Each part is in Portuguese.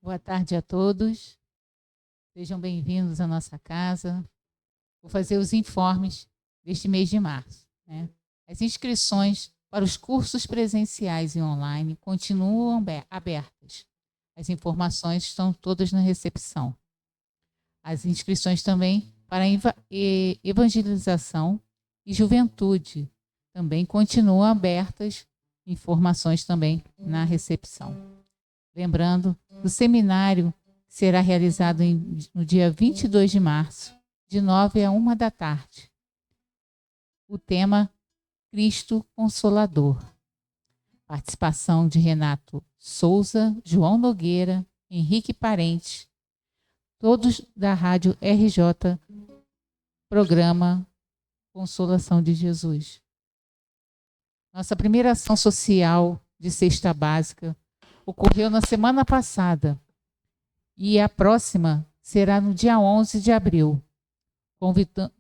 Boa tarde a todos. Sejam bem-vindos à nossa casa. Vou fazer os informes deste mês de março, né? As inscrições para os cursos presenciais e online continuam abertas. As informações estão todas na recepção. As inscrições também para evangelização e juventude também continuam abertas. Informações também na recepção. Lembrando, o seminário será realizado no dia 22 de março, de 9 a 1 da tarde. O tema, Cristo Consolador. Participação de Renato Souza, João Nogueira, Henrique Parente, todos da Rádio RJ, programa Consolação de Jesus. Nossa primeira ação social de cesta básica ocorreu na semana passada e a próxima será no dia 11 de abril.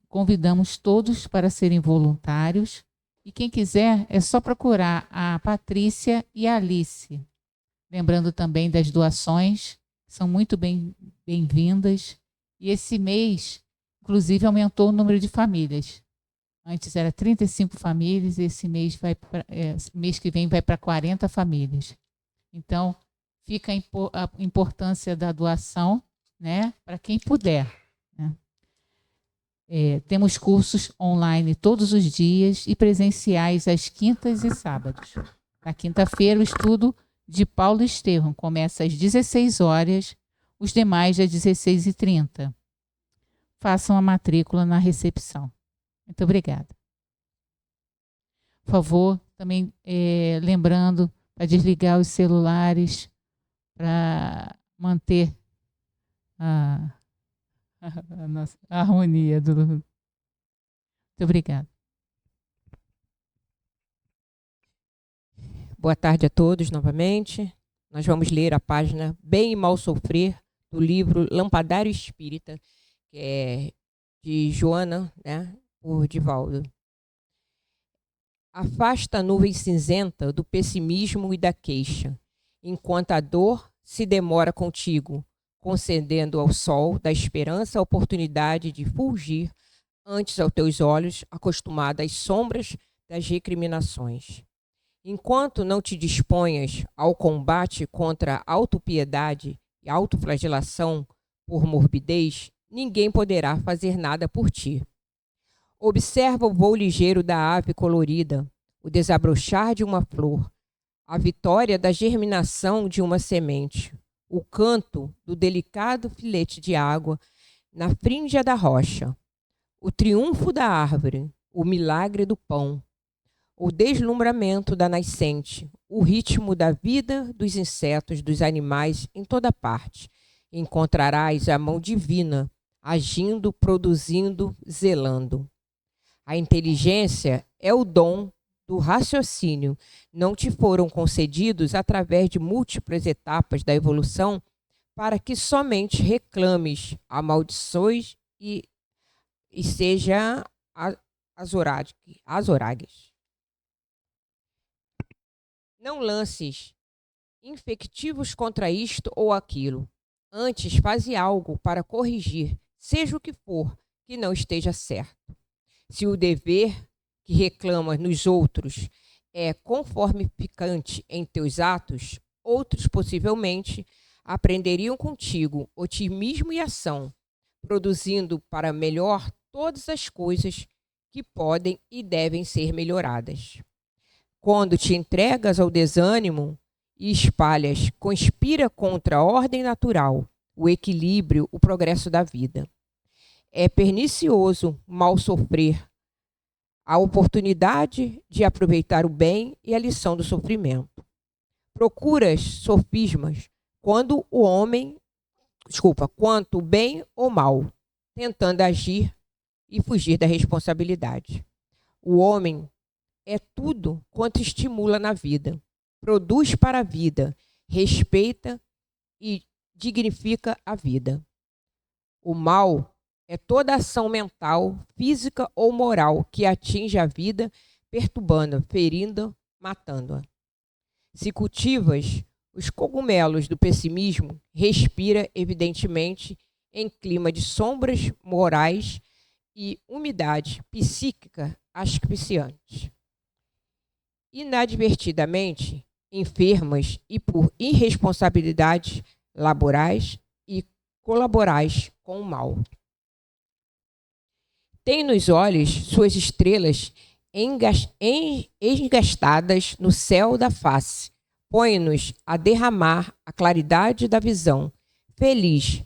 Convidamos todos para serem voluntários e quem quiser é só procurar a Patrícia e a Alice. Lembrando também das doações, que são muito bem-vindas. E esse mês, inclusive, aumentou o número de famílias. Antes era 35 famílias, esse mês mês que vem vai para 40 famílias. Então, fica a importância da doação, né, para quem puder, né? Temos cursos online todos os dias e presenciais às quintas e sábados. Na quinta-feira, o estudo de Paulo Estevam começa às 16 horas, os demais às 16h30. Façam a matrícula na recepção. Muito obrigada. Por favor, também lembrando para desligar os celulares, para manter a nossa harmonia. Muito obrigada. Boa tarde a todos novamente. Nós vamos ler a página Bem e Mal Sofrer do livro Lampadário Espírita, que é de Joana, né, por Divaldo. Afasta a nuvem cinzenta do pessimismo e da queixa, enquanto a dor se demora contigo, concedendo ao sol da esperança a oportunidade de fulgir antes aos teus olhos, acostumado às sombras das recriminações. Enquanto não te disponhas ao combate contra a autopiedade e autoflagelação por morbidez, ninguém poderá fazer nada por ti. Observa o voo ligeiro da ave colorida, o desabrochar de uma flor, a vitória da germinação de uma semente, o canto do delicado filete de água na frinja da rocha, o triunfo da árvore, o milagre do pão, o deslumbramento da nascente, o ritmo da vida dos insetos, dos animais em toda parte. Encontrarás a mão divina, agindo, produzindo, zelando. A inteligência é o dom do raciocínio. Não te foram concedidos através de múltiplas etapas da evolução para que somente reclames, amaldiçoes e seja azoragues. Não lances infectivos contra isto ou aquilo. Antes, faze algo para corrigir, seja o que for, que não esteja certo. Se o dever que reclamas nos outros é conformificante em teus atos, outros possivelmente aprenderiam contigo otimismo e ação, produzindo para melhor todas as coisas que podem e devem ser melhoradas. Quando te entregas ao desânimo e conspira contra a ordem natural, o equilíbrio, o progresso da vida. É pernicioso mal sofrer, a oportunidade de aproveitar o bem e a lição do sofrimento. Procuras sofismas quanto o bem ou mal, tentando agir e fugir da responsabilidade. O homem é tudo quanto estimula na vida, produz para a vida, respeita e dignifica a vida. O mal é toda ação mental, física ou moral que atinge a vida, perturbando-a, ferindo, matando-a. Se cultivas Os cogumelos do pessimismo respira, evidentemente, em clima de sombras morais e umidade psíquica asfixiante. Inadvertidamente, enfermas e por irresponsabilidades laborais e colaborais com o mal. Tem nos olhos suas estrelas engastadas no céu da face. Põe-nos a derramar a claridade da visão, feliz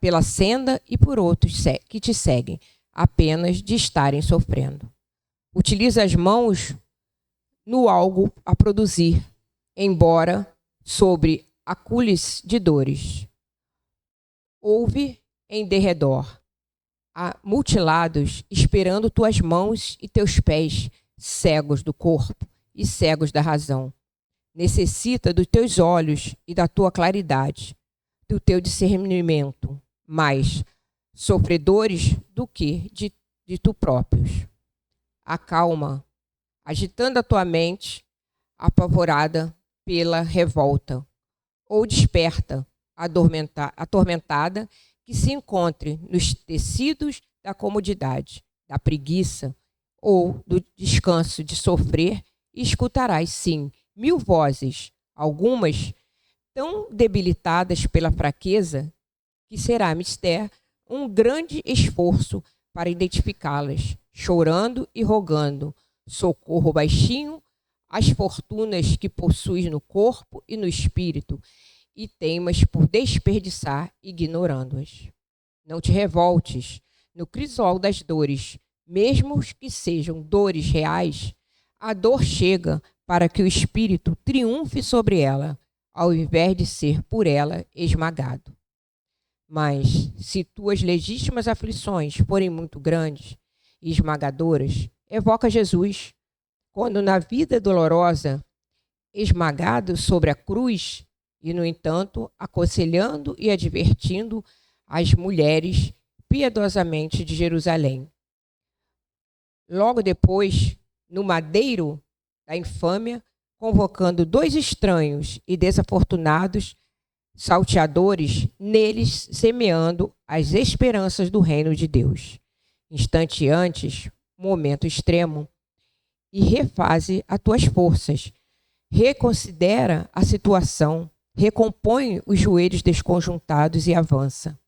pela senda e por outros que te seguem, apenas de estarem sofrendo. Utiliza as mãos no algo a produzir, embora sobre acules de dores. Ouve em derredor a mutilados esperando tuas mãos e teus pés, cegos do corpo e cegos da razão. Necessita dos teus olhos e da tua claridade, do teu discernimento, mais sofredores do que de tu próprios. Acalma, agitando a tua mente, apavorada pela revolta, ou desperta, atormentada, que se encontre nos tecidos da comodidade, da preguiça ou do descanso de sofrer, e escutarás, sim, 1000 vozes, algumas tão debilitadas pela fraqueza que será mister um grande esforço para identificá-las, chorando e rogando socorro baixinho às fortunas que possuis no corpo e no espírito, e teimas por desperdiçar, ignorando-as. Não te revoltes no crisol das dores, mesmo que sejam dores reais. A dor chega para que o espírito triunfe sobre ela, ao invés de ser por ela esmagado. Mas, se tuas legítimas aflições forem muito grandes e esmagadoras, evoca Jesus, quando na vida dolorosa, esmagado sobre a cruz, e, no entanto, aconselhando e advertindo as mulheres piedosamente de Jerusalém. Logo depois, no madeiro da infâmia, convocando 2 estranhos e desafortunados salteadores, neles semeando as esperanças do reino de Deus. Instante antes, momento extremo, e refaze as tuas forças, reconsidera a situação, recompõe os joelhos desconjuntados e avança.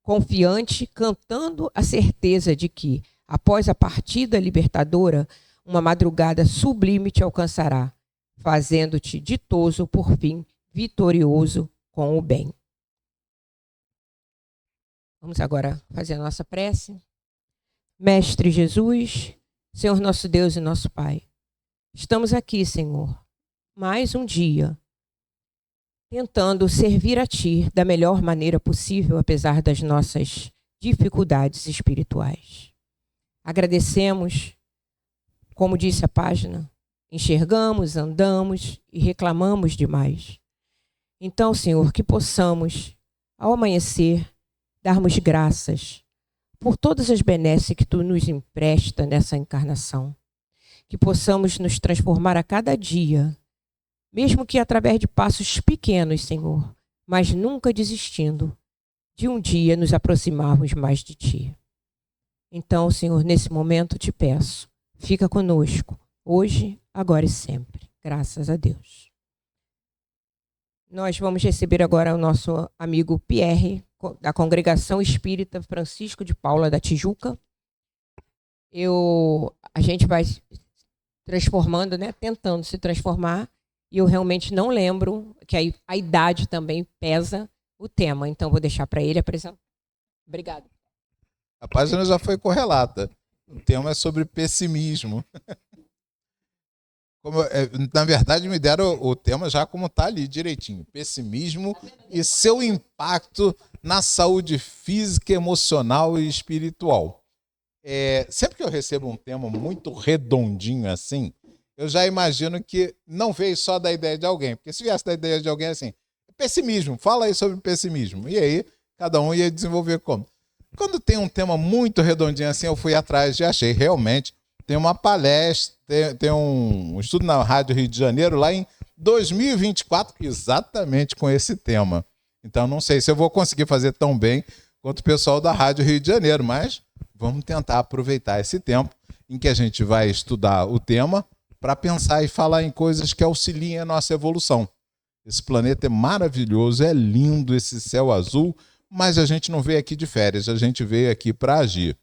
Confiante, cantando a certeza de que, após a partida libertadora, uma madrugada sublime te alcançará, fazendo-te ditoso, por fim, vitorioso com o bem. Vamos agora fazer a nossa prece. Mestre Jesus, Senhor nosso Deus e nosso Pai, estamos aqui, Senhor, mais um dia, tentando servir a Ti da melhor maneira possível, apesar das nossas dificuldades espirituais. Agradecemos, como disse a página, enxergamos, andamos e reclamamos demais. Então, Senhor, que possamos, ao amanhecer, darmos graças por todas as benesses que Tu nos empresta nessa encarnação. Que possamos nos transformar a cada dia, mesmo que através de passos pequenos, Senhor, mas nunca desistindo de um dia nos aproximarmos mais de Ti. Então, Senhor, nesse momento te peço, fica conosco, hoje, agora e sempre. Graças a Deus. Nós vamos receber agora o nosso amigo Pierre, da Congregação Espírita Francisco de Paula da Tijuca. A gente vai transformando, né? Tentando se transformar, e eu realmente não lembro, que a idade também pesa o tema, então vou deixar para ele apresentar. Obrigada. A página já foi correlata. O tema é sobre pessimismo. Na verdade, me deram o tema já como está ali, direitinho. Pessimismo e seu impacto na saúde física, emocional e espiritual. Sempre que eu recebo um tema muito redondinho assim, eu já imagino que não veio só da ideia de alguém. Porque se viesse da ideia de alguém assim, pessimismo, fala aí sobre pessimismo. E aí, cada um ia desenvolver como. Quando tem um tema muito redondinho assim, eu fui atrás e achei realmente. Tem uma palestra, tem um estudo na Rádio Rio de Janeiro, lá em 2024 exatamente com esse tema. Então não sei se eu vou conseguir fazer tão bem quanto o pessoal da Rádio Rio de Janeiro, mas vamos tentar aproveitar esse tempo em que a gente vai estudar o tema para pensar e falar em coisas que auxiliem a nossa evolução. Esse planeta é maravilhoso, é lindo esse céu azul, mas a gente não veio aqui de férias, a gente veio aqui para agir.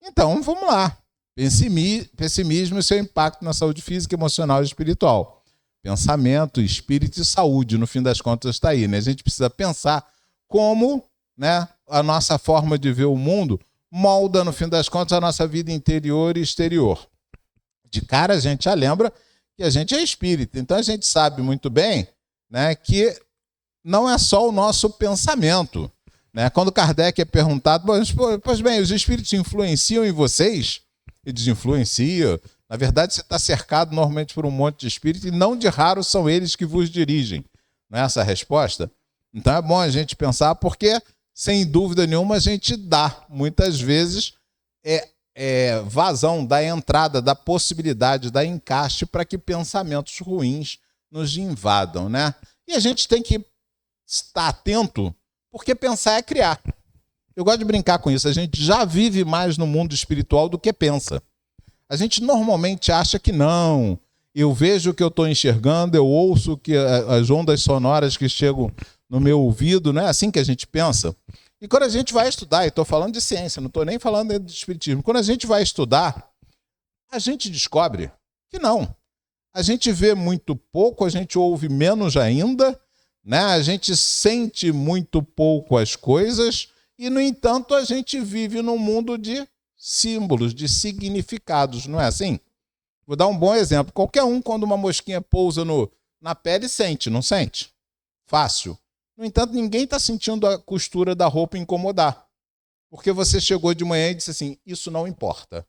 Então, vamos lá. Pessimismo e seu impacto na saúde física, emocional e espiritual. Pensamento, espírito e saúde, no fim das contas, está aí, né? A gente precisa pensar como, né, a nossa forma de ver o mundo molda, no fim das contas, a nossa vida interior e exterior. De cara, a gente já lembra que a gente é espírito, então a gente sabe muito bem, né, que não é só o nosso pensamento. Né? Quando Kardec é perguntado, pois bem, os espíritos influenciam em vocês? E desinfluenciam. Na verdade, você está cercado normalmente por um monte de espíritos e não de raro são eles que vos dirigem. Não é essa a resposta? Então é bom a gente pensar porque, sem dúvida nenhuma, a gente dá, muitas vezes, vazão, da entrada, da possibilidade, da encaixe para que pensamentos ruins nos invadam, né? E a gente tem que estar atento, porque pensar é criar. Eu gosto de brincar com isso. A gente já vive mais no mundo espiritual do que pensa. A gente normalmente acha que não. Eu vejo o que eu estou enxergando, eu ouço que as ondas sonoras que chegam no meu ouvido, não é assim que a gente pensa? E quando a gente vai estudar, e estou falando de ciência, não estou nem falando de espiritismo, quando a gente vai estudar, a gente descobre que não. A gente vê muito pouco, a gente ouve menos ainda, né? A gente sente muito pouco as coisas e, no entanto, a gente vive num mundo de símbolos, de significados, não é assim? Vou dar um bom exemplo. Qualquer um, quando uma mosquinha pousa na pele, sente, não sente? Fácil. No entanto, ninguém está sentindo a costura da roupa incomodar. Porque você chegou de manhã e disse assim, isso não importa.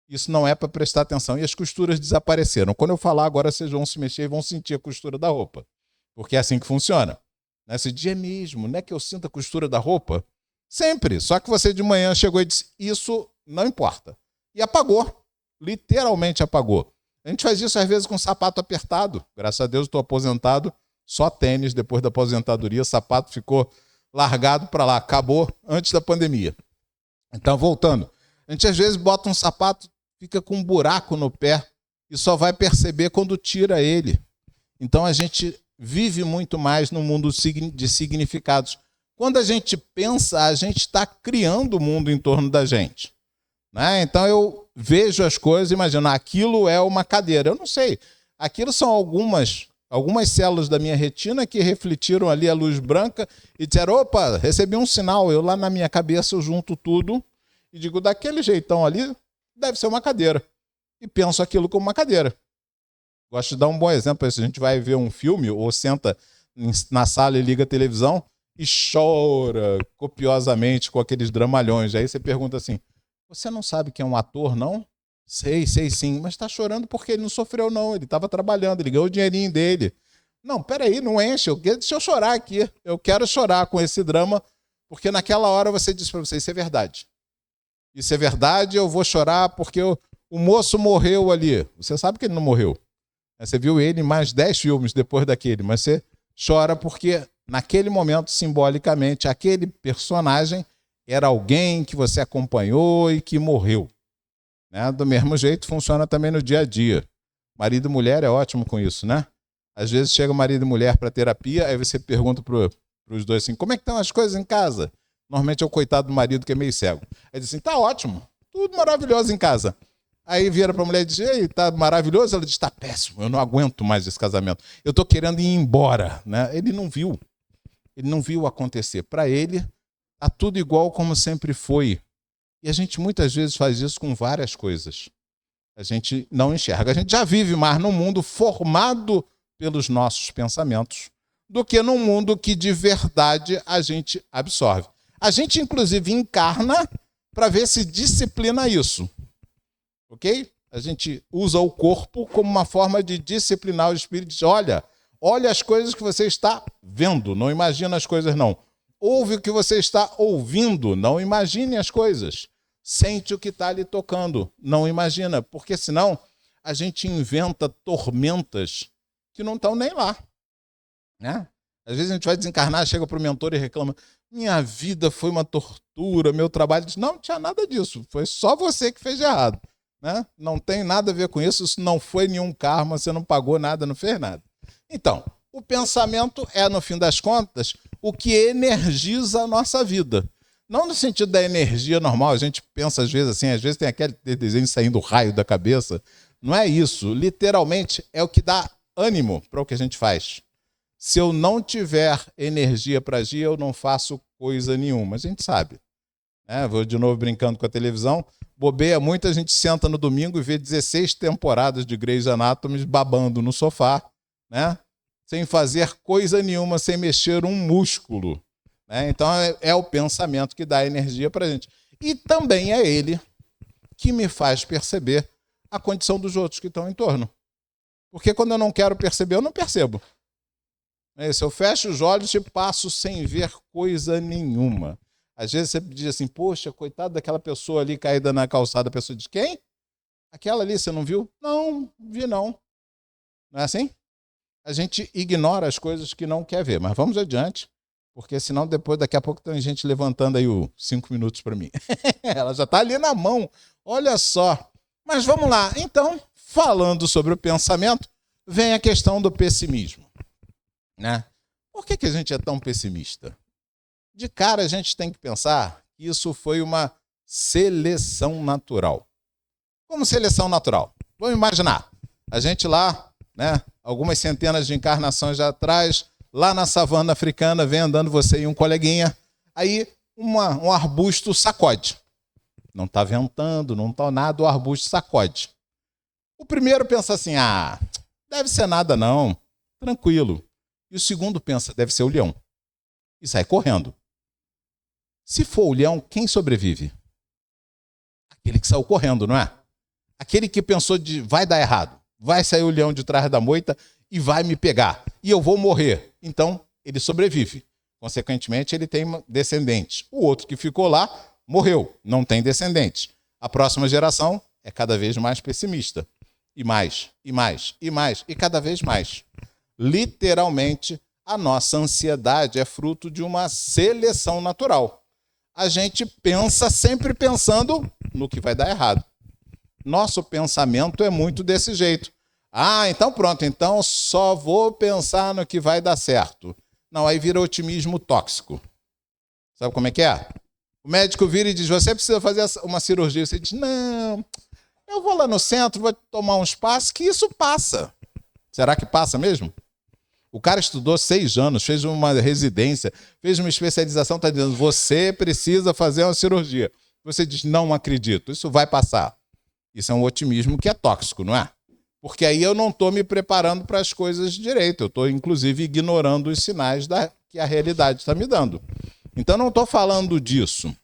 Isso não é para prestar atenção. E as costuras desapareceram. Quando eu falar agora, vocês vão se mexer e vão sentir a costura da roupa. Porque é assim que funciona. Nesse dia mesmo, não é que eu sinto a costura da roupa? Sempre. Só que você de manhã chegou e disse, isso não importa. E apagou. Literalmente apagou. A gente faz isso às vezes com sapato apertado. Graças a Deus estou aposentado. Só tênis depois da aposentadoria. Sapato ficou largado para lá. Acabou antes da pandemia. Então, voltando. A gente às vezes bota um sapato, fica com um buraco no pé e só vai perceber quando tira ele. Então a gente vive muito mais no mundo de significados. Quando a gente pensa, a gente está criando o mundo em torno da gente. Né? Então eu vejo as coisas e imagino, aquilo é uma cadeira. Eu não sei. Aquilo são algumas células da minha retina que refletiram ali a luz branca e disseram, opa, recebi um sinal. Eu lá na minha cabeça eu junto tudo e digo, daquele jeitão ali, deve ser uma cadeira. E penso aquilo como uma cadeira. Gosto de dar um bom exemplo. Se a gente vai ver um filme ou senta na sala e liga a televisão e chora copiosamente com aqueles dramalhões. Aí você pergunta assim, você não sabe que é um ator, não? Sei sim. Mas está chorando porque ele não sofreu, não. Ele estava trabalhando, ele ganhou o dinheirinho dele. Não, peraí, não enche. Deixa eu chorar aqui. Eu quero chorar com esse drama, porque naquela hora você disse para você, isso é verdade. Isso é verdade, eu vou chorar porque o moço morreu ali. Você sabe que ele não morreu. Você viu ele em mais 10 filmes depois daquele, mas você chora porque naquele momento, simbolicamente, aquele personagem era alguém que você acompanhou e que morreu. Né? Do mesmo jeito, funciona também no dia a dia. Marido e mulher é ótimo com isso, né? Às vezes chega marido e mulher para terapia, aí você pergunta para os dois assim, como é que estão as coisas em casa? Normalmente é o coitado do marido que é meio cego. Aí diz assim, tá ótimo, tudo maravilhoso em casa. Aí vira para a mulher e diz, ei, tá maravilhoso? Ela diz, tá péssimo, eu não aguento mais esse casamento. Eu tô querendo ir embora. Né? Ele não viu acontecer. Para ele, tá tudo igual como sempre foi. E a gente muitas vezes faz isso com várias coisas. A gente não enxerga. A gente já vive mais num mundo formado pelos nossos pensamentos do que num mundo que de verdade a gente absorve. A gente, inclusive, encarna para ver se disciplina isso. Ok? A gente usa o corpo como uma forma de disciplinar o espírito. Diz, olha as coisas que você está vendo, não imagina as coisas, não. Ouve o que você está ouvindo, não imagine as coisas. Sente o que está lhe tocando, não imagina. Porque senão a gente inventa tormentas que não estão nem lá, né? Às vezes a gente vai desencarnar, chega para o mentor e reclama: minha vida foi uma tortura, meu trabalho... Não tinha nada disso, foi só você que fez de errado, né? Não tem nada a ver com isso, isso não foi nenhum karma, você não pagou nada, não fez nada. Então, o pensamento é, no fim das contas, o que energiza a nossa vida. Não no sentido da energia normal, a gente pensa às vezes assim, às vezes tem aquele desenho saindo raio da cabeça. Não é isso. Literalmente é o que dá ânimo para o que a gente faz. Se eu não tiver energia para agir, eu não faço coisa nenhuma. A gente sabe. Vou de novo brincando com a televisão. Bobeia muito, a gente senta no domingo e vê 16 temporadas de Grey's Anatomy babando no sofá, né? Sem fazer coisa nenhuma, sem mexer um músculo. Então é o pensamento que dá energia para a gente. E também é ele que me faz perceber a condição dos outros que estão em torno. Porque quando eu não quero perceber, eu não percebo. Se eu fecho os olhos e passo sem ver coisa nenhuma. Às vezes você diz assim: poxa, coitado daquela pessoa ali caída na calçada. A pessoa diz: quem? Aquela ali, você não viu? Não, vi não. Não é assim? A gente ignora as coisas que não quer ver. Mas vamos adiante, porque senão depois, daqui a pouco, tem gente levantando aí os 5 minutos para mim. Ela já está ali na mão. Olha só. Mas vamos lá. Então, falando sobre o pensamento, vem a questão do pessimismo, né? Por que a gente é tão pessimista? De cara, a gente tem que pensar que isso foi uma seleção natural. Como seleção natural? Vamos imaginar. A gente lá, né, algumas centenas de encarnações atrás, lá na savana africana, vem andando você e um coleguinha, aí um arbusto sacode. Não está ventando, não está nada, o arbusto sacode. O primeiro pensa assim: deve ser nada não, tranquilo. E o segundo pensa: deve ser o leão. E sai correndo. Se for o leão, quem sobrevive? Aquele que saiu correndo, não é? Aquele que pensou vai dar errado. Vai sair o leão de trás da moita e vai me pegar. E eu vou morrer. Então, ele sobrevive. Consequentemente, ele tem descendentes. O outro que ficou lá morreu, não tem descendentes. A próxima geração é cada vez mais pessimista. E mais, e mais, e mais, e cada vez mais. Literalmente, a nossa ansiedade é fruto de uma seleção natural. A gente pensa sempre pensando no que vai dar errado. Nosso pensamento é muito desse jeito. Então pronto, então só vou pensar no que vai dar certo. Não, aí vira otimismo tóxico. Sabe como é que é? O médico vira e diz: você precisa fazer uma cirurgia. Você diz: não, eu vou lá no centro, vou tomar uns passos, que isso passa. Será que passa mesmo? O cara estudou 6 anos, fez uma residência, fez uma especialização, está dizendo: você precisa fazer uma cirurgia. Você diz: não acredito, isso vai passar. Isso é um otimismo que é tóxico, não é? Porque aí eu não estou me preparando para as coisas direito, eu estou, inclusive, ignorando os sinais que a realidade está me dando. Então, não estou falando disso,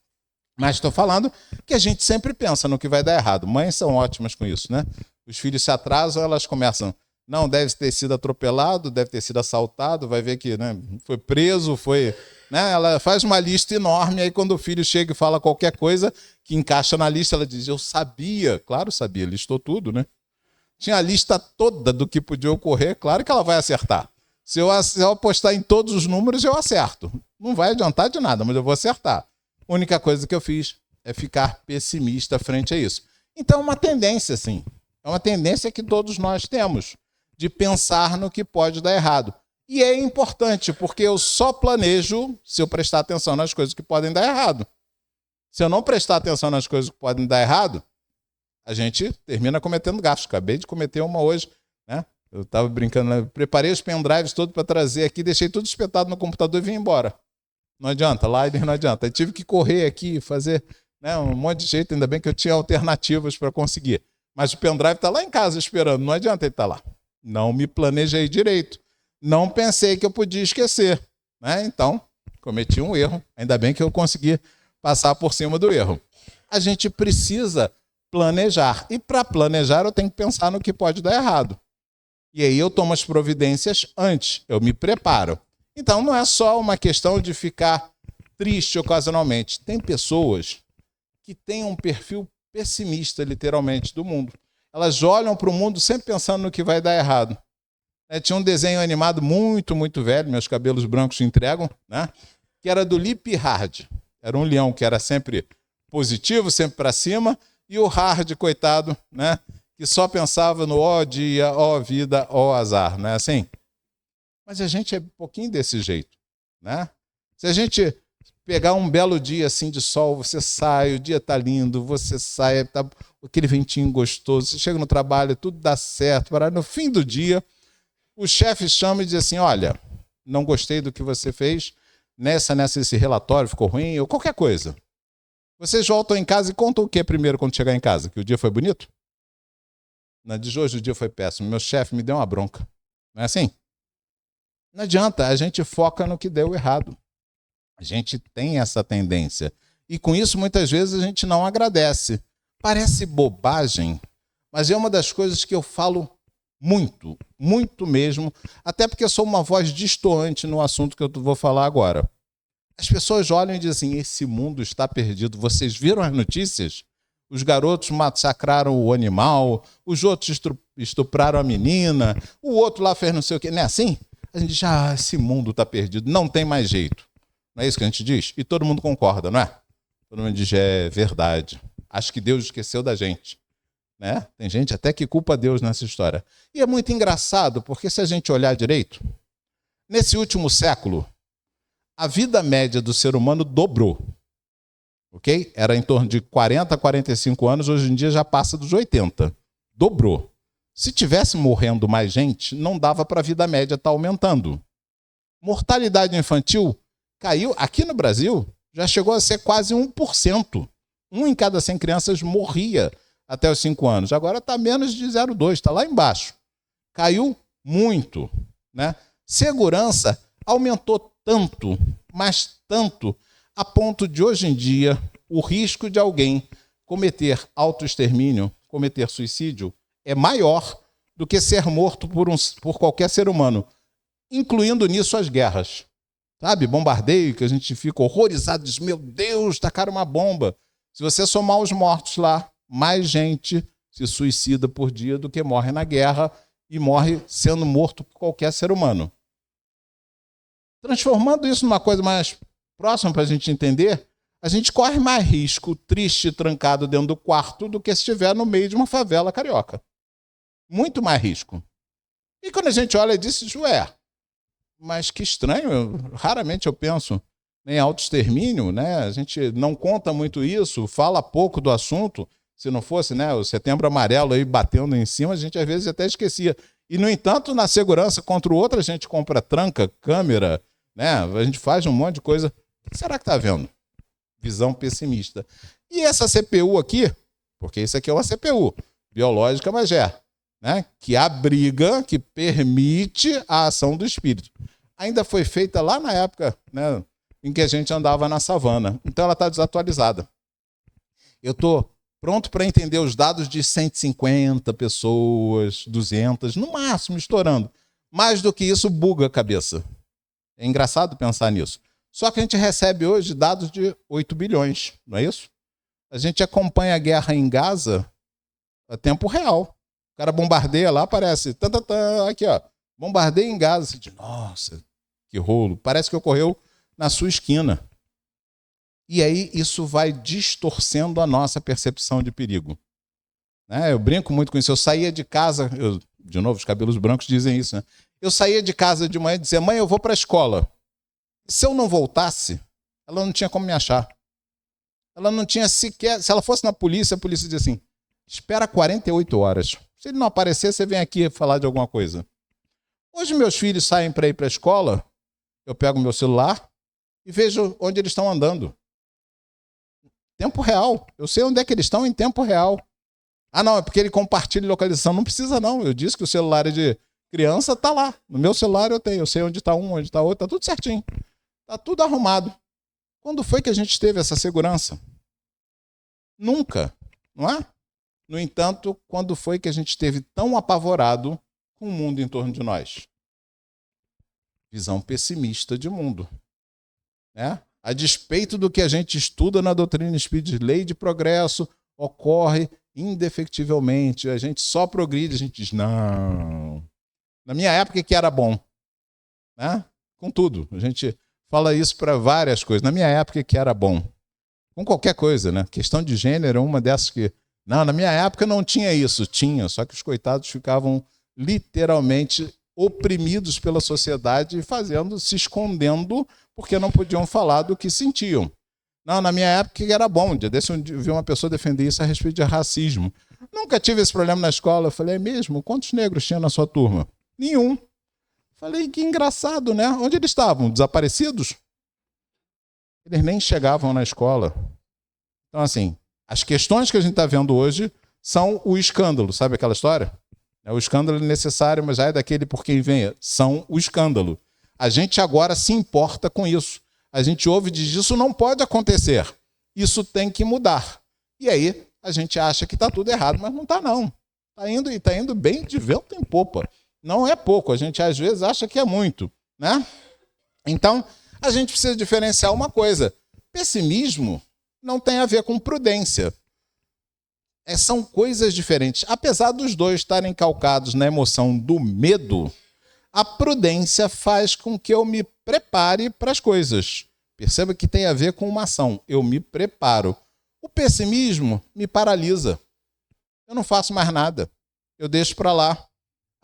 mas estou falando que a gente sempre pensa no que vai dar errado. Mães são ótimas com isso, né? Os filhos se atrasam, elas começam: não, deve ter sido atropelado, deve ter sido assaltado, vai ver que, né, foi preso, foi... Né? Ela faz uma lista enorme, aí quando o filho chega e fala qualquer coisa que encaixa na lista, ela diz: eu sabia. Claro, sabia, listou tudo, né? Tinha a lista toda do que podia ocorrer, claro que ela vai acertar. Se eu apostar em todos os números, eu acerto. Não vai adiantar de nada, mas eu vou acertar. A única coisa que eu fiz é ficar pessimista frente a isso. Então é uma tendência, sim. É uma tendência que todos nós temos, de pensar no que pode dar errado. E é importante, porque eu só planejo se eu prestar atenção nas coisas que podem dar errado. Se eu não prestar atenção nas coisas que podem dar errado, a gente termina cometendo gastos. Acabei de cometer uma hoje, né? Eu estava brincando, né? Preparei os pendrives todos para trazer aqui, deixei tudo espetado no computador e vim embora. Não adianta, Lider não adianta. Eu tive que correr aqui, fazer, né, um monte de jeito, ainda bem que eu tinha alternativas para conseguir. Mas o pendrive está lá em casa esperando, não adianta ele estar lá. Não me planejei direito. Não pensei que eu podia esquecer, né? Então, cometi um erro. Ainda bem que eu consegui passar por cima do erro. A gente precisa planejar. E para planejar, eu tenho que pensar no que pode dar errado. E aí eu tomo as providências antes. Eu me preparo. Então, não é só uma questão de ficar triste ocasionalmente. Tem pessoas que têm um perfil pessimista, literalmente, do mundo. Elas olham para o mundo sempre pensando no que vai dar errado. Tinha um desenho animado muito, muito velho, meus cabelos brancos entregam, né? Que era do Lip Hard. Era um leão que era sempre positivo, sempre para cima, e o Hard, coitado, né? Que só pensava no ó dia, ó vida, ó azar, não é assim? Mas a gente é um pouquinho desse jeito, né? Se a gente pegar um belo dia assim de sol, você sai, o dia tá lindo, você sai, tá aquele ventinho gostoso, você chega no trabalho, tudo dá certo, no fim do dia, o chefe chama e diz assim, olha, não gostei do que você fez, esse relatório ficou ruim, ou qualquer coisa. Vocês voltam em casa e contam o que primeiro quando chegar em casa? Que o dia foi bonito? Não, de hoje o dia foi péssimo, meu chefe me deu uma bronca. Não é assim? Não adianta, a gente foca no que deu errado. A gente tem essa tendência. E com isso, muitas vezes, a gente não agradece. Parece bobagem, mas é uma das coisas que eu falo muito, muito mesmo, até porque eu sou uma voz destoante no assunto que eu vou falar agora. As pessoas olham e dizem, esse mundo está perdido. Vocês viram as notícias? Os garotos massacraram o animal, os outros estupraram a menina, o outro lá fez não sei o quê. Não é assim? A gente diz, esse mundo está perdido, não tem mais jeito. Não é isso que a gente diz? E todo mundo concorda, não é? Todo mundo diz, é verdade. Acho que Deus esqueceu da gente. Né? Tem gente até que culpa Deus nessa história. E é muito engraçado, porque se a gente olhar direito, nesse último século, a vida média do ser humano dobrou. Ok? Era em torno de 40 a 45 anos, hoje em dia já passa dos 80. Dobrou. Se tivesse morrendo mais gente, não dava para a vida média estar aumentando. Mortalidade infantil caiu, aqui no Brasil, já chegou a ser quase 1%. 1 em cada 100 crianças morria até os 5 anos. Agora está menos de 0,2, está lá embaixo. Caiu muito. Né? Segurança aumentou tanto, mas tanto, a ponto de hoje em dia o risco de alguém cometer autoextermínio, cometer suicídio, é maior do que ser morto por qualquer ser humano, incluindo nisso as guerras. Sabe, bombardeio, que a gente fica horrorizado, diz, meu Deus, tacaram uma bomba. Se você somar os mortos lá, mais gente se suicida por dia do que morre na guerra e morre sendo morto por qualquer ser humano. Transformando isso numa coisa mais próxima para a gente entender, a gente corre mais risco triste, trancado dentro do quarto, do que se estiver no meio de uma favela carioca. Muito mais risco. E quando a gente olha e diz, mas que estranho, raramente eu penso em autoextermínio, né? A gente não conta muito isso, fala pouco do assunto. Se não fosse, né, o Setembro Amarelo aí batendo em cima, a gente às vezes até esquecia. E, no entanto, na segurança contra o outro, a gente compra tranca, câmera, né? A gente faz um monte de coisa. O que será que está vendo? Visão pessimista. E essa CPU aqui, porque isso aqui é uma CPU biológica, mas né, que abriga, que permite a ação do espírito. Ainda foi feita lá na época, né, em que a gente andava na savana. Então ela está desatualizada. Eu estou pronto para entender os dados de 150 pessoas, 200, no máximo, estourando. Mais do que isso, buga a cabeça. É engraçado pensar nisso. Só que a gente recebe hoje dados de 8 bilhões, não é isso? A gente acompanha a guerra em Gaza a tempo real. O cara bombardeia lá, aparece, aqui, ó, bombardeia em Gaza. Você diz, nossa, que rolo. Parece que ocorreu na sua esquina. E aí isso vai distorcendo a nossa percepção de perigo. Né? Eu brinco muito com isso. Eu saía de casa, de novo, os cabelos brancos dizem isso, né? Eu saía de casa de manhã e dizia, mãe, eu vou para a escola. Se eu não voltasse, ela não tinha como me achar. Ela não tinha sequer... Se ela fosse na polícia, a polícia dizia assim, espera 48 horas. Se ele não aparecer, você vem aqui falar de alguma coisa. Hoje meus filhos saem para ir para a escola, eu pego meu celular e vejo onde eles estão andando. Tempo real. Eu sei onde é que eles estão em tempo real. Ah, não, é porque ele compartilha localização. Não precisa, não. Eu disse que o celular é de criança, tá lá. No meu celular eu tenho. Eu sei onde está um, onde está outro. Tá tudo certinho. Tá tudo arrumado. Quando foi que a gente teve essa segurança? Nunca, não é? No entanto, quando foi que a gente esteve tão apavorado com o mundo em torno de nós? Visão pessimista de mundo. Né? A despeito do que a gente estuda na doutrina espírita, lei de progresso ocorre indefectivelmente. A gente só progride, a gente diz, não, Na minha época que era bom, né? Com tudo. A gente fala isso para várias coisas. Na minha época que era bom. Com qualquer coisa, né? Questão de gênero é uma dessas que... Não, na minha época não tinha isso. Tinha, só que os coitados ficavam literalmente oprimidos pela sociedade e se escondendo porque não podiam falar do que sentiam. Não, na minha época que era bom. Eu vi uma pessoa defender isso a respeito de racismo. Nunca tive esse problema na escola. Eu falei, é mesmo? Quantos negros tinha na sua turma? Nenhum. Falei, que engraçado, né? Onde eles estavam? Desaparecidos? Eles nem chegavam na escola. Então, assim, as questões que a gente está vendo hoje são o escândalo. Sabe aquela história? O escândalo é necessário, mas já é daquele por quem venha. São o escândalo. A gente agora se importa com isso. A gente ouve e diz, isso não pode acontecer. Isso tem que mudar. E aí, a gente acha que está tudo errado, mas não está, não. Está indo bem de vento em popa. Não é pouco, a gente às vezes acha que é muito, né? Então, a gente precisa diferenciar uma coisa. Pessimismo não tem a ver com prudência. São coisas diferentes. Apesar dos dois estarem calcados na emoção do medo, a prudência faz com que eu me prepare para as coisas. Perceba que tem a ver com uma ação. Eu me preparo. O pessimismo me paralisa. Eu não faço mais nada. Eu deixo para lá.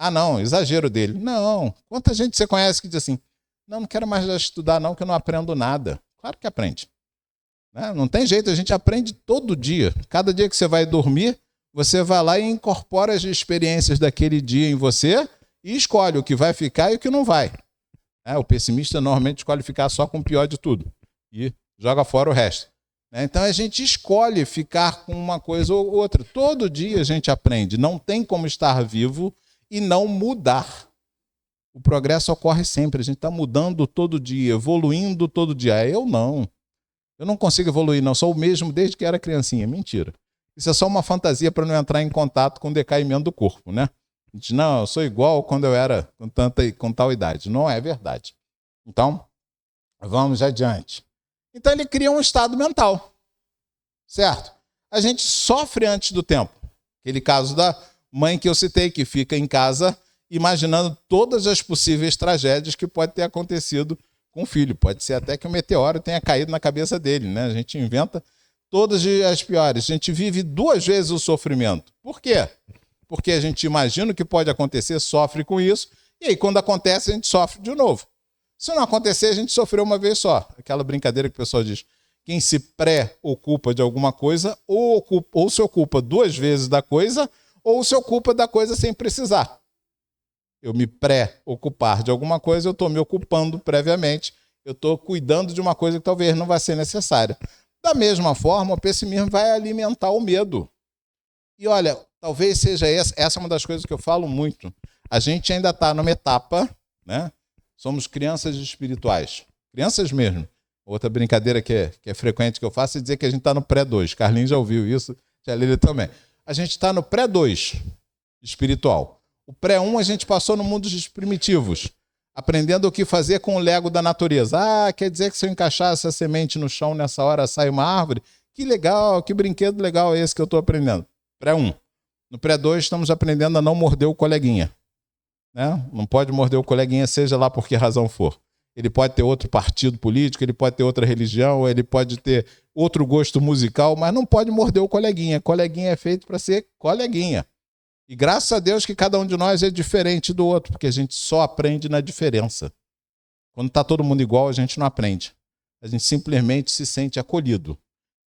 Ah, não, exagero dele. Não. Quanta gente você conhece que diz assim, não quero mais estudar não, que eu não aprendo nada. Claro que aprende. Né? Não tem jeito, a gente aprende todo dia. Cada dia que você vai dormir, você vai lá e incorpora as experiências daquele dia em você e escolhe o que vai ficar e o que não vai. O pessimista normalmente escolhe ficar só com o pior de tudo e joga fora o resto. Então a gente escolhe ficar com uma coisa ou outra. Todo dia a gente aprende. Não tem como estar vivo e não mudar. O progresso ocorre sempre. A gente está mudando todo dia, evoluindo todo dia. Eu não. Eu não consigo evoluir, não. Sou o mesmo desde que era criancinha. Mentira. Isso é só uma fantasia para não entrar em contato com o decaimento do corpo, né? A gente, não, eu sou igual quando eu era com tal idade. Não é verdade. Então, vamos adiante. Então ele cria um estado mental, certo? A gente sofre antes do tempo. Aquele caso da mãe que eu citei, que fica em casa imaginando todas as possíveis tragédias que pode ter acontecido com o filho. Pode ser até que um meteoro tenha caído na cabeça dele, né? A gente inventa todas as piores. A gente vive 2 vezes o sofrimento. Por quê? Porque a gente imagina o que pode acontecer, sofre com isso, e aí quando acontece a gente sofre de novo. Se não acontecer, a gente sofreu uma vez só. Aquela brincadeira que o pessoal diz, quem se pré-ocupa de alguma coisa, ou se ocupa 2 vezes da coisa, ou se ocupa da coisa sem precisar. Eu me pré-ocupar de alguma coisa, eu estou me ocupando previamente, eu estou cuidando de uma coisa que talvez não vai ser necessária. Da mesma forma, o pessimismo vai alimentar o medo. E olha, talvez seja essa é uma das coisas que eu falo muito. A gente ainda está numa etapa, né? Somos crianças espirituais. Crianças mesmo. Outra brincadeira que é frequente que eu faço é dizer que a gente está no pré-2. Carlinhos já ouviu isso, já Lília também. A gente está no pré-2 espiritual. O pré-1 a gente passou no mundo dos primitivos, aprendendo o que fazer com o lego da natureza. Ah, quer dizer que se eu encaixasse a semente no chão nessa hora sai uma árvore? Que legal, que brinquedo legal é esse que eu estou aprendendo. Pré-1. No pré-2 estamos aprendendo a não morder o coleguinha. Né? Não pode morder o coleguinha, seja lá por que razão for. Ele pode ter outro partido político, ele pode ter outra religião, ele pode ter outro gosto musical, mas não pode morder o coleguinha. Coleguinha é feito para ser coleguinha. E graças a Deus que cada um de nós é diferente do outro, porque a gente só aprende na diferença. Quando está todo mundo igual, a gente não aprende. A gente simplesmente se sente acolhido.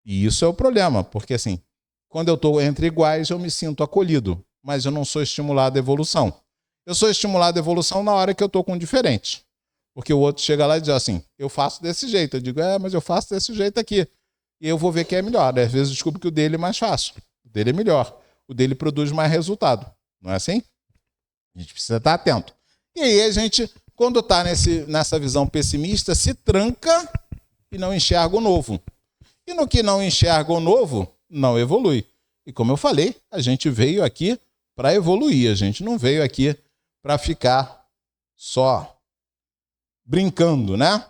E isso é o problema, porque assim, quando eu estou entre iguais, eu me sinto acolhido, mas eu não sou estimulado à evolução. Eu sou estimulado à evolução na hora que eu estou com um diferente. Porque o outro chega lá e diz assim, eu faço desse jeito. Eu digo, mas eu faço desse jeito aqui. E eu vou ver que é melhor. Às vezes eu descubro que o dele é mais fácil. O dele é melhor. O dele produz mais resultado. Não é assim? A gente precisa estar atento. E aí a gente, quando está nessa visão pessimista, se tranca e não enxerga o novo. E no que não enxerga o novo, não evolui. E como eu falei, a gente veio aqui para evoluir. A gente não veio aqui para ficar só brincando, né?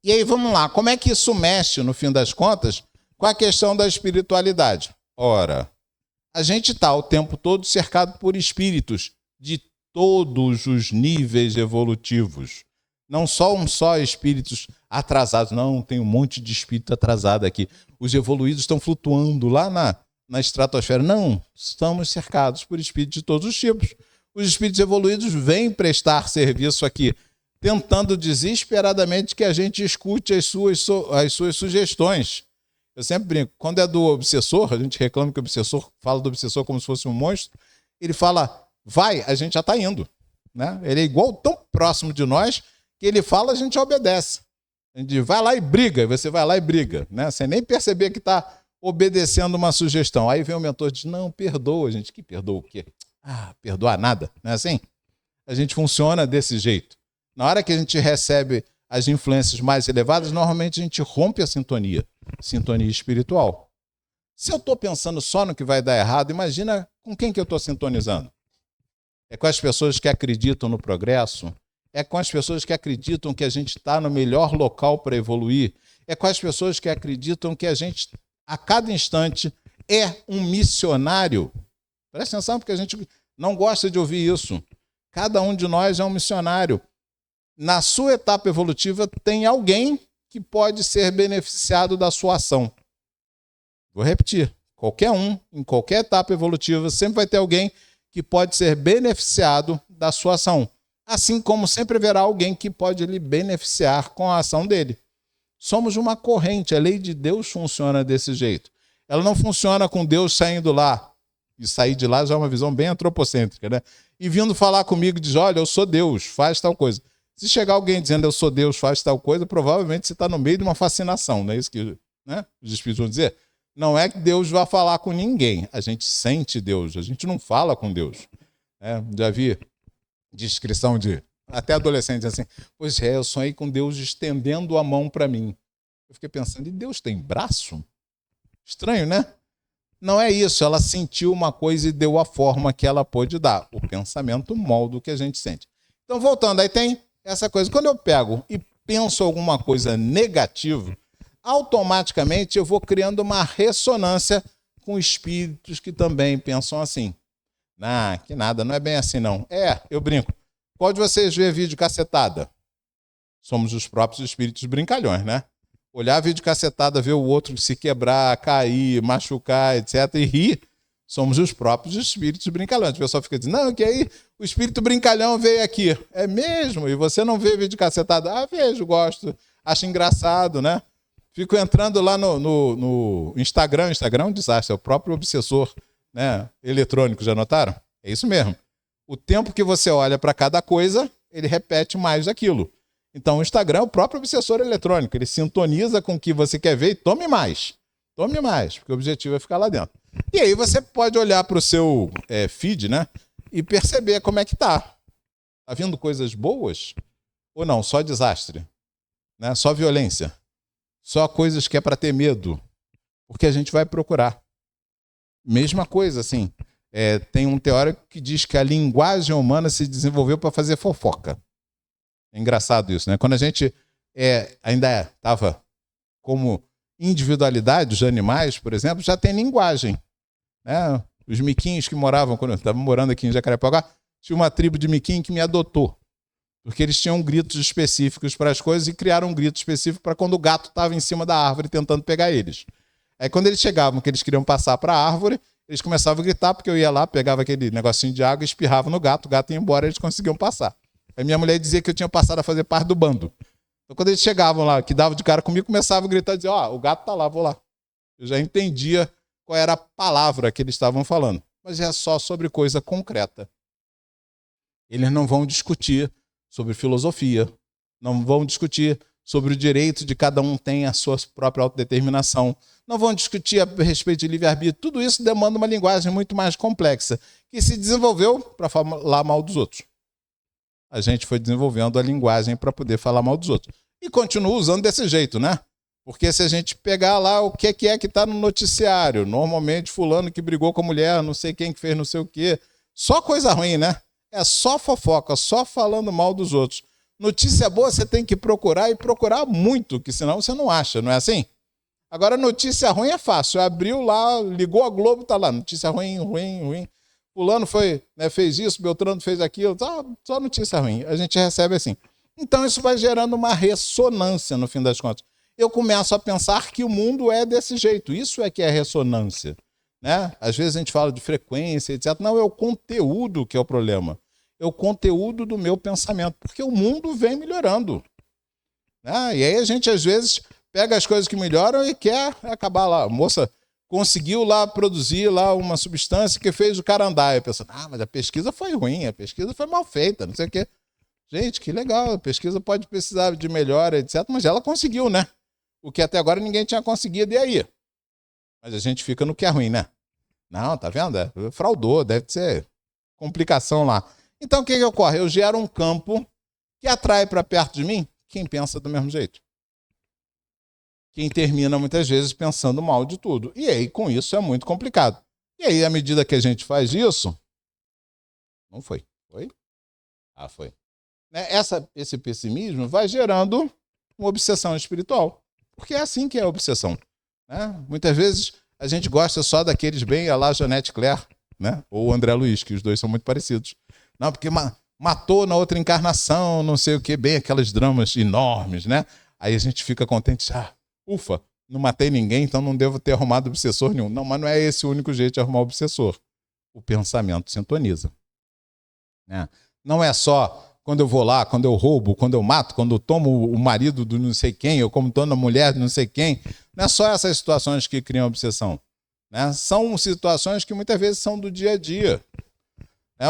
E aí, vamos lá. Como é que isso mexe, no fim das contas, com a questão da espiritualidade? Ora, a gente está o tempo todo cercado por espíritos de todos os níveis evolutivos. Não só espíritos atrasados. Não, tem um monte de espírito atrasado aqui. Os evoluídos estão flutuando lá na estratosfera. Não, estamos cercados por espíritos de todos os tipos. Os espíritos evoluídos vêm prestar serviço aqui, tentando desesperadamente que a gente escute as suas sugestões. Eu sempre brinco, quando é do obsessor, a gente reclama que o obsessor fala do obsessor como se fosse um monstro, ele fala, vai, a gente já está indo. Né? Ele é igual, tão próximo de nós, que ele fala, a gente obedece. A gente diz, vai lá e briga, você vai lá e briga, né? Sem nem perceber que está obedecendo uma sugestão. Aí vem o mentor e diz, não, perdoa, gente. Que perdoa o quê? Perdoar nada, não é assim? A gente funciona desse jeito. Na hora que a gente recebe as influências mais elevadas, normalmente a gente rompe a sintonia espiritual. Se eu estou pensando só no que vai dar errado, imagina com quem que eu estou sintonizando. É com as pessoas que acreditam no progresso, é com as pessoas que acreditam que a gente está no melhor local para evoluir, é com as pessoas que acreditam que a gente, a cada instante, é um missionário. Presta atenção, porque a gente não gosta de ouvir isso. Cada um de nós é um missionário. Na sua etapa evolutiva, tem alguém que pode ser beneficiado da sua ação. Vou repetir. Qualquer um, em qualquer etapa evolutiva, sempre vai ter alguém que pode ser beneficiado da sua ação. Assim como sempre haverá alguém que pode lhe beneficiar com a ação dele. Somos uma corrente. A lei de Deus funciona desse jeito. Ela não funciona com Deus saindo lá. E sair de lá já é uma visão bem antropocêntrica, né? E vindo falar comigo, diz, olha, eu sou Deus, faz tal coisa. Se chegar alguém dizendo, eu sou Deus, faz tal coisa, provavelmente você está no meio de uma fascinação, não é isso que, né, os espíritos vão dizer? Não é que Deus vá falar com ninguém. A gente sente Deus, a gente não fala com Deus. Já vi descrição de até adolescentes assim, pois é, eu sonhei com Deus estendendo a mão para mim. Eu fiquei pensando, e Deus tem braço? Estranho, né? Não é isso, ela sentiu uma coisa e deu a forma que ela pôde dar. O pensamento molda o que a gente sente. Então, voltando, aí tem essa coisa. Quando eu pego e penso alguma coisa negativa, automaticamente eu vou criando uma ressonância com espíritos que também pensam assim. Que nada, não é bem assim não. Eu brinco. Pode vocês ver vídeo cacetada? Somos os próprios espíritos brincalhões, né? Olhar vídeo cacetada, ver o outro se quebrar, cair, machucar, etc. e rir, somos os próprios espíritos brincalhões. O pessoal fica dizendo, não, que aí o espírito brincalhão veio aqui. É mesmo? E você não vê vídeo cacetada? Vejo, gosto, acho engraçado, né? Fico entrando lá no Instagram. Instagram é um desastre, é o próprio obsessor, né, eletrônico, já notaram? É isso mesmo. O tempo que você olha para cada coisa, ele repete mais aquilo. Então, o Instagram é o próprio obsessor eletrônico. Ele sintoniza com o que você quer ver e tome mais. Tome mais, porque o objetivo é ficar lá dentro. E aí você pode olhar para o seu feed, né, e perceber como é que tá. Tá vindo coisas boas? Ou não? Só desastre? Né? Só violência? Só coisas que é para ter medo? Porque a gente vai procurar. Mesma coisa, assim. Tem um teórico que diz que a linguagem humana se desenvolveu para fazer fofoca. É engraçado isso, né? Quando a gente ainda estava como individualidade, os animais, por exemplo, já tem linguagem. Né? Os miquinhos que moravam, quando eu estava morando aqui em Jacarepaguá, tinha uma tribo de miquinho que me adotou. Porque eles tinham gritos específicos para as coisas e criaram um grito específico para quando o gato estava em cima da árvore tentando pegar eles. Aí quando eles chegavam, que eles queriam passar para a árvore, eles começavam a gritar, porque eu ia lá, pegava aquele negocinho de água e espirrava no gato, o gato ia embora e eles conseguiam passar. Aí minha mulher dizia que eu tinha passado a fazer parte do bando. Então quando eles chegavam lá, que davam de cara comigo, começavam a gritar e dizer, o gato tá lá, vou lá. Eu já entendia qual era a palavra que eles estavam falando. Mas é só sobre coisa concreta. Eles não vão discutir sobre filosofia, não vão discutir sobre o direito de cada um ter a sua própria autodeterminação, não vão discutir a respeito de livre-arbítrio. Tudo isso demanda uma linguagem muito mais complexa, que se desenvolveu para falar mal dos outros. A gente foi desenvolvendo a linguagem para poder falar mal dos outros. E continua usando desse jeito, né? Porque se a gente pegar lá o que é que está no noticiário, normalmente fulano que brigou com a mulher, não sei quem que fez não sei o quê, só coisa ruim, né? É só fofoca, só falando mal dos outros. Notícia boa você tem que procurar e procurar muito, que senão você não acha, não é assim? Agora, notícia ruim é fácil. Abriu lá, ligou a Globo, tá lá. Notícia ruim, ruim, ruim. fulano foi, né, fez isso, Beltrano fez aquilo, só notícia ruim. A gente recebe assim. Então isso vai gerando uma ressonância no fim das contas. Eu começo a pensar que o mundo é desse jeito. Isso é que é ressonância, né? Às vezes a gente fala de frequência, etc. Não, é o conteúdo que é o problema. É o conteúdo do meu pensamento, porque o mundo vem melhorando, né? E aí a gente às vezes pega as coisas que melhoram e quer acabar lá. A moça conseguiu lá produzir lá uma substância que fez o cara andar. Eu penso, mas a pesquisa foi ruim, a pesquisa foi mal feita, não sei o quê. Gente, que legal, a pesquisa pode precisar de melhora, etc. Mas ela conseguiu, né? O que até agora ninguém tinha conseguido, e aí? Mas a gente fica no que é ruim, né? Não, tá vendo? Fraudou, deve ser complicação lá. Então o que ocorre? Eu gero um campo que atrai para perto de mim quem pensa do mesmo jeito. Quem termina muitas vezes pensando mal de tudo. E aí com isso é muito complicado. E aí à medida que a gente faz isso... Não foi? Foi? Foi. Esse pessimismo vai gerando uma obsessão espiritual. Porque é assim que é a obsessão, né? Muitas vezes a gente gosta só daqueles bem a lá Janete Claire, né? Ou André Luiz, que os dois são muito parecidos. Não, porque matou na outra encarnação, não sei o que, bem aqueles dramas enormes, né? Aí a gente fica contente, ufa, não matei ninguém, então não devo ter arrumado obsessor nenhum. Não, mas não é esse o único jeito de arrumar obsessor. O pensamento sintoniza, né? Não é só... Quando eu vou lá, quando eu roubo, quando eu mato, quando eu tomo o marido do não sei quem, eu como tomo a mulher de não sei quem. Não é só essas situações que criam obsessão, né? São situações que muitas vezes são do dia a dia.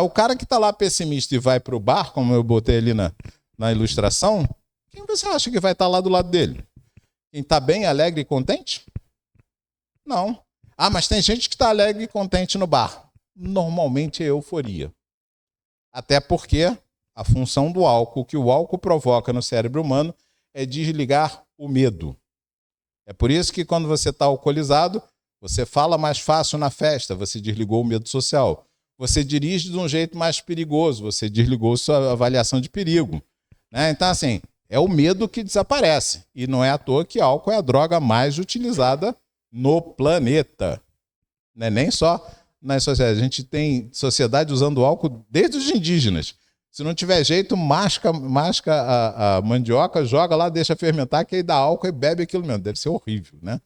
O cara que está lá pessimista e vai para o bar, como eu botei ali na ilustração, quem você acha que vai estar lá do lado dele? Quem está bem, alegre e contente? Não. Mas tem gente que está alegre e contente no bar. Normalmente é euforia. Até porque... a função do álcool, que o álcool provoca no cérebro humano, é desligar o medo. É por isso que quando você está alcoolizado, você fala mais fácil na festa, você desligou o medo social. Você dirige de um jeito mais perigoso, você desligou sua avaliação de perigo, né? Então, assim, é o medo que desaparece. E não é à toa que álcool é a droga mais utilizada no planeta. Não é nem só nas sociedades. A gente tem sociedade usando álcool desde os indígenas. Se não tiver jeito, masca a mandioca, joga lá, deixa fermentar, que aí dá álcool e bebe aquilo mesmo. Deve ser horrível, né?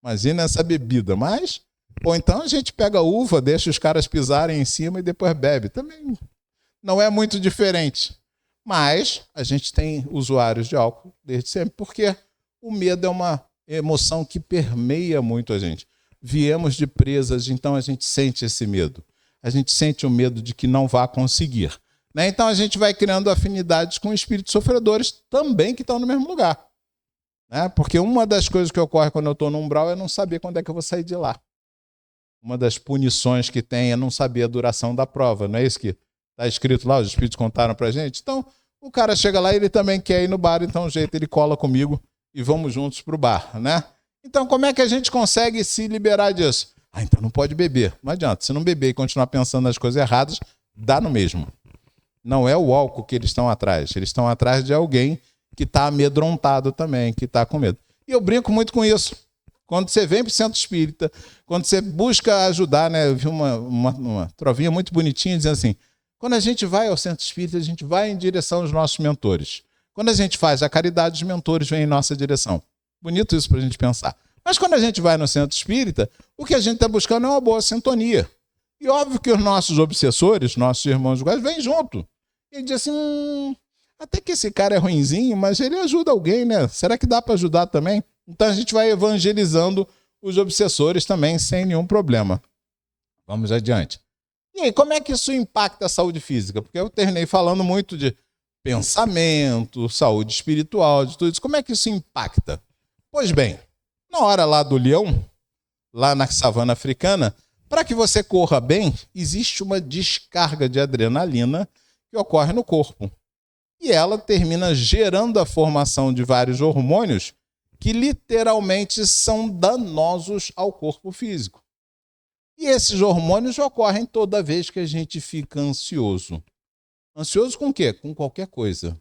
Imagina essa bebida. Ou então a gente pega a uva, deixa os caras pisarem em cima e depois bebe. Também não é muito diferente. Mas a gente tem usuários de álcool desde sempre, porque o medo é uma emoção que permeia muito a gente. Viemos de presas, então a gente sente esse medo. A gente sente o medo de que não vá conseguir. Então a gente vai criando afinidades com espíritos sofredores também que estão no mesmo lugar. Porque uma das coisas que ocorre quando eu estou no umbral é não saber quando é que eu vou sair de lá. Uma das punições que tem é não saber a duração da prova. Não é isso que está escrito lá, os espíritos contaram para a gente? Então o cara chega lá e ele também quer ir no bar, então jeito ele cola comigo e vamos juntos para o bar, né? Então como é que a gente consegue se liberar disso? Então não pode beber. Não adianta, se não beber e continuar pensando nas coisas erradas, dá no mesmo. Não é o álcool que eles estão atrás. Eles estão atrás de alguém que está amedrontado também, que está com medo. E eu brinco muito com isso. Quando você vem para o centro espírita, quando você busca ajudar, né? Eu vi uma trovinha muito bonitinha dizendo assim, quando a gente vai ao centro espírita, a gente vai em direção aos nossos mentores. Quando a gente faz a caridade, os mentores vêm em nossa direção. Bonito isso para a gente pensar. Mas quando a gente vai no centro espírita, o que a gente está buscando é uma boa sintonia. E óbvio que os nossos obsessores, nossos irmãos iguais, vêm junto. E diz assim, até que esse cara é ruinzinho, mas ele ajuda alguém, né? Será que dá para ajudar também? Então a gente vai evangelizando os obsessores também, sem nenhum problema. Vamos adiante. E aí, como é que isso impacta a saúde física? Porque eu terminei falando muito de pensamento, saúde espiritual, de tudo isso. Como é que isso impacta? Pois bem, na hora lá do leão, lá na savana africana, para que você corra bem, existe uma descarga de adrenalina que ocorre no corpo. E ela termina gerando a formação de vários hormônios que literalmente são danosos ao corpo físico. E esses hormônios ocorrem toda vez que a gente fica ansioso. Ansioso com o quê? Com qualquer coisa.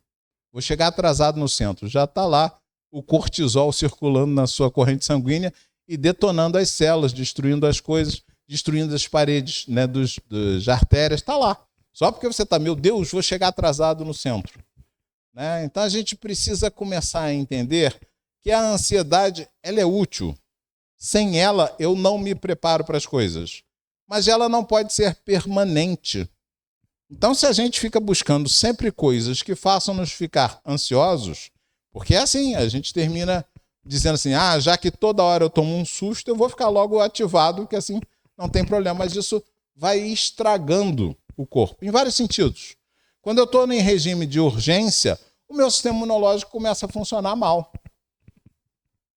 Vou chegar atrasado no centro, já está lá o cortisol circulando na sua corrente sanguínea e detonando as células, destruindo as coisas, destruindo as paredes, né, das artérias, está lá. Só porque você está, meu Deus, vou chegar atrasado no centro. Né? Então a gente precisa começar a entender que a ansiedade ela é útil. Sem ela, eu não me preparo para as coisas. Mas ela não pode ser permanente. Então, se a gente fica buscando sempre coisas que façam nos ficar ansiosos, porque é assim, a gente termina dizendo assim, já que toda hora eu tomo um susto, eu vou ficar logo ativado, que assim não tem problema. Mas isso vai estragando o corpo, em vários sentidos. Quando eu estou em regime de urgência, o meu sistema imunológico começa a funcionar mal.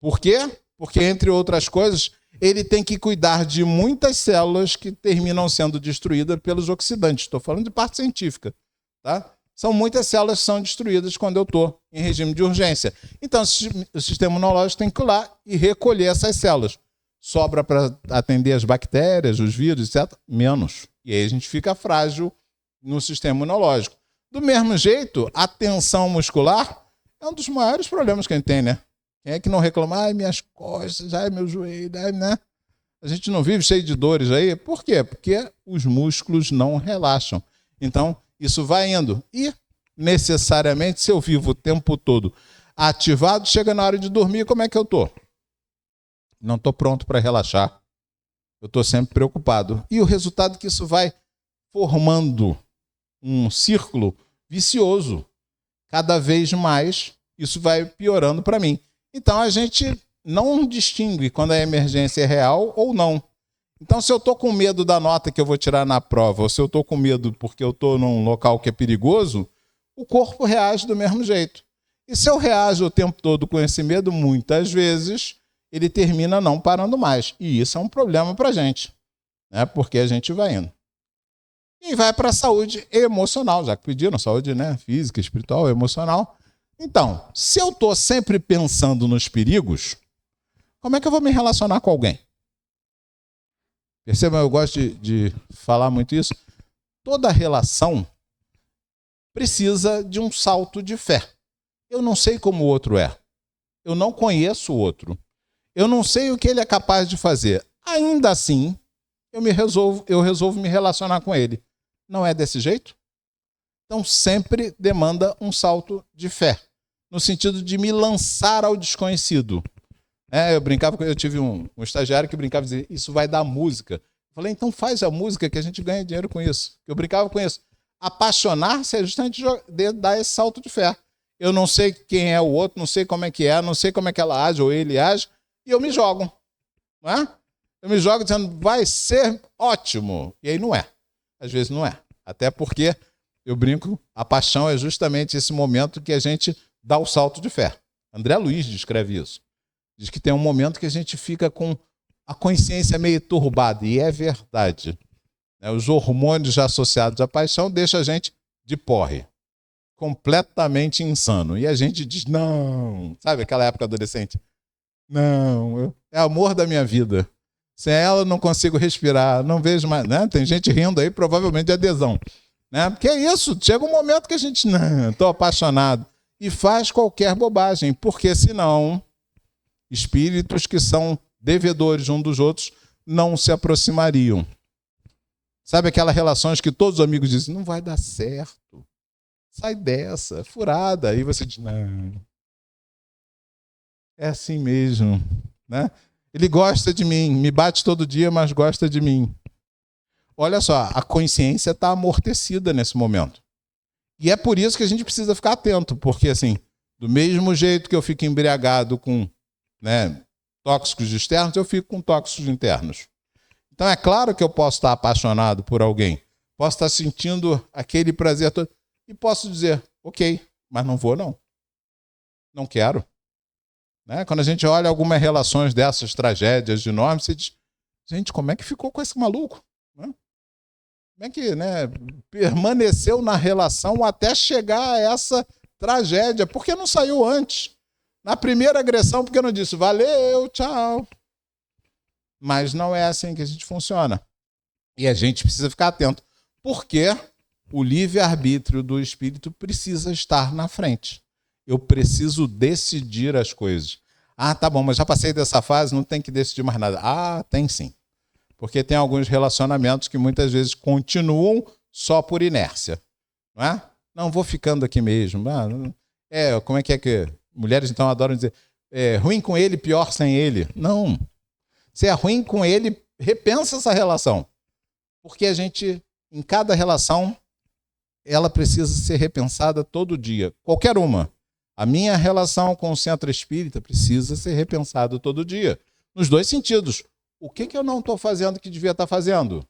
Por quê? Porque, entre outras coisas, ele tem que cuidar de muitas células que terminam sendo destruídas pelos oxidantes. Estou falando de parte científica. Tá? São muitas células que são destruídas quando eu estou em regime de urgência. Então, o sistema imunológico tem que ir lá e recolher essas células. Sobra para atender as bactérias, os vírus, etc. Menos. E aí a gente fica frágil no sistema imunológico. Do mesmo jeito, a tensão muscular é um dos maiores problemas que a gente tem, né? Quem é que não reclama? Minhas costas, meu joelho, né? A gente não vive cheio de dores aí. Por quê? Porque os músculos não relaxam. Então, isso vai indo. E, necessariamente, se eu vivo o tempo todo ativado, chega na hora de dormir, como é que eu estou? Não estou pronto para relaxar. Eu estou sempre preocupado. E o resultado é que isso vai formando um círculo vicioso. Cada vez mais, isso vai piorando para mim. Então, a gente não distingue quando a emergência é real ou não. Então, se eu estou com medo da nota que eu vou tirar na prova, ou se eu estou com medo porque eu estou num local que é perigoso, o corpo reage do mesmo jeito. E se eu reajo o tempo todo com esse medo, muitas vezes, ele termina não parando mais. E isso é um problema para a gente, né? Porque a gente vai indo. E vai para a saúde emocional, já que pediram saúde, né? Física, espiritual, emocional. Então, se eu estou sempre pensando nos perigos, como é que eu vou me relacionar com alguém? Percebam, eu gosto de falar muito isso. Toda relação precisa de um salto de fé. Eu não sei como o outro é. Eu não conheço o outro. Eu não sei o que ele é capaz de fazer. Ainda assim, eu resolvo me relacionar com ele. Não é desse jeito? Então, sempre demanda um salto de fé, no sentido de me lançar ao desconhecido. Eu tive um estagiário que brincava e dizia, isso vai dar música. Eu falei, então faz a música que a gente ganha dinheiro com isso. Eu brincava com isso. Apaixonar-se é justamente dar esse salto de fé. Eu não sei quem é o outro, não sei como é que é, não sei como é que ela age ou ele age, e eu me jogo. Não é? Eu me jogo dizendo, vai ser ótimo. E aí não é. Às vezes não é. Até porque, eu brinco, a paixão é justamente esse momento que a gente dá o salto de fé. André Luiz descreve isso. Diz que tem um momento que a gente fica com a consciência meio turbada. E é verdade. Os hormônios já associados à paixão deixam a gente de porre. Completamente insano. E a gente diz, não. Sabe aquela época adolescente? Não, é amor da minha vida. Sem ela eu não consigo respirar, não vejo mais. Né? Tem gente rindo aí, provavelmente de adesão. Né? Porque é isso, chega um momento que a gente, não, estou apaixonado. E faz qualquer bobagem, porque senão espíritos que são devedores um dos outros não se aproximariam. Sabe aquelas relações que todos os amigos dizem, não vai dar certo. Sai dessa, furada. Aí você diz, não. É assim mesmo. Né? Ele gosta de mim, me bate todo dia, mas gosta de mim. Olha só, a consciência está amortecida nesse momento. E é por isso que a gente precisa ficar atento, porque assim, do mesmo jeito que eu fico embriagado com tóxicos externos, eu fico com tóxicos internos. Então é claro que eu posso estar apaixonado por alguém, posso estar sentindo aquele prazer todo, e posso dizer, ok, mas não vou não. Não quero. Né? Quando a gente olha algumas relações dessas tragédias enormes, você diz, gente, como é que ficou com esse maluco? Né? Como é que permaneceu na relação até chegar a essa tragédia? Por que não saiu antes? Na primeira agressão, porque não disse, valeu, tchau. Mas não é assim que a gente funciona. E a gente precisa ficar atento. Porque o livre-arbítrio do espírito precisa estar na frente. Eu preciso decidir as coisas. Ah, tá bom, mas já passei dessa fase, não tem que decidir mais nada. Ah, tem sim. Porque tem alguns relacionamentos que muitas vezes continuam só por inércia. Não é? Não, vou ficando aqui mesmo. Como é que mulheres então adoram dizer, ruim com ele, pior sem ele. Não. Se é ruim com ele, repensa essa relação. Porque a gente, em cada relação, ela precisa ser repensada todo dia. Qualquer uma. A minha relação com o centro espírita precisa ser repensada todo dia. Nos dois sentidos. O que eu não estou fazendo que devia estar fazendo?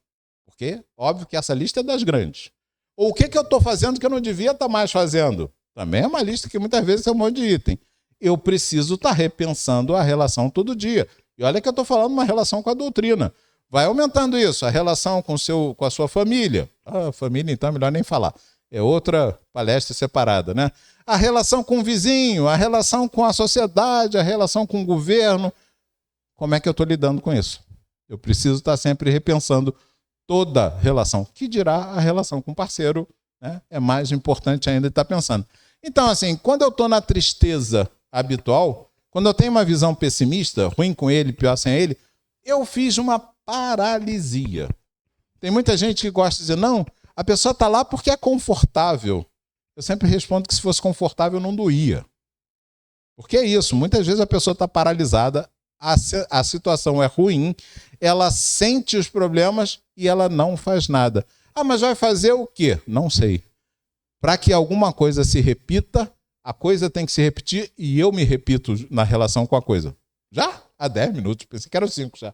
Porque, óbvio que essa lista é das grandes. Ou o que eu estou fazendo que eu não devia estar mais fazendo? Também é uma lista que muitas vezes é um monte de item. Eu preciso estar repensando a relação todo dia. E olha que eu estou falando uma relação com a doutrina. Vai aumentando isso, a relação com a sua família. A família, então, é melhor nem falar. É outra palestra separada, né? A relação com o vizinho, a relação com a sociedade, a relação com o governo. Como é que eu estou lidando com isso? Eu preciso estar sempre repensando toda relação. Que dirá a relação com o parceiro, né? É mais importante ainda estar pensando. Então, assim, quando eu estou na tristeza habitual, quando eu tenho uma visão pessimista, ruim com ele, pior sem ele, eu fiz uma paralisia. Tem muita gente que gosta de dizer, não, a pessoa está lá porque é confortável. Eu sempre respondo que se fosse confortável não doía. Porque é isso, muitas vezes a pessoa está paralisada, a situação é ruim, ela sente os problemas e ela não faz nada. Ah, mas vai fazer o quê? Não sei. Para que alguma coisa se repita, a coisa tem que se repetir e eu me repito na relação com a coisa. Já? Há 10 minutos, pensei que eram 5 já.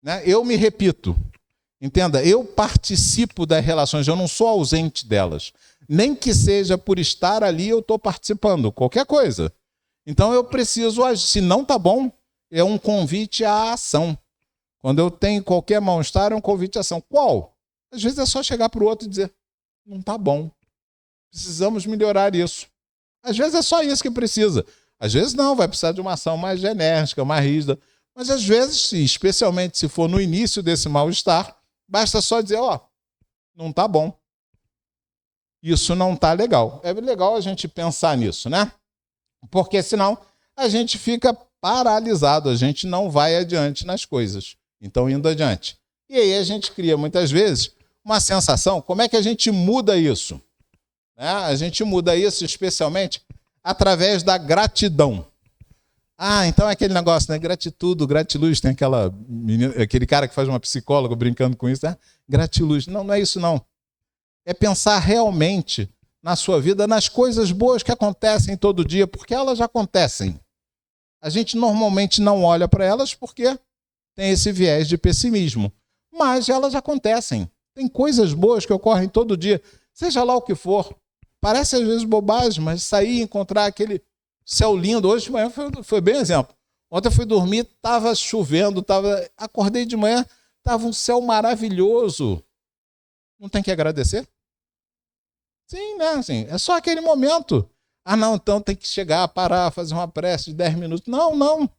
Né? Eu me repito. Entenda, eu participo das relações, eu não sou ausente delas. Nem que seja por estar ali, eu estou participando, qualquer coisa. Então eu preciso agir. Se não está bom, é um convite à ação. Quando eu tenho qualquer mal-estar, é um convite à ação. Qual? Às vezes é só chegar para o outro e dizer, não está bom. Precisamos melhorar isso. Às vezes é só isso que precisa. Às vezes não, vai precisar de uma ação mais enérgica, mais rígida. Mas às vezes, especialmente se for no início desse mal-estar, basta só dizer, não está bom. Isso não está legal. É legal a gente pensar nisso, né? Porque senão a gente fica paralisado, a gente não vai adiante nas coisas. Então, indo adiante. E aí a gente cria, muitas vezes, uma sensação, como é que a gente muda isso? A gente muda isso especialmente através da gratidão. Então é aquele negócio, né? Gratitude, gratiluz, tem aquele cara que faz uma psicóloga brincando com isso, né? Gratiluz. Não é isso não. É pensar realmente na sua vida, nas coisas boas que acontecem todo dia, porque elas já acontecem. A gente normalmente não olha para elas porque tem esse viés de pessimismo. Mas elas acontecem. Tem coisas boas que ocorrem todo dia, seja lá o que for. Parece às vezes bobagem, mas sair e encontrar aquele céu lindo. Hoje de manhã foi bem exemplo. Ontem eu fui dormir, estava chovendo, acordei de manhã, estava um céu maravilhoso. Não tem que agradecer? Sim, né? Assim, é só aquele momento. Não, então tem que chegar, parar, fazer uma prece de 10 minutos. Não.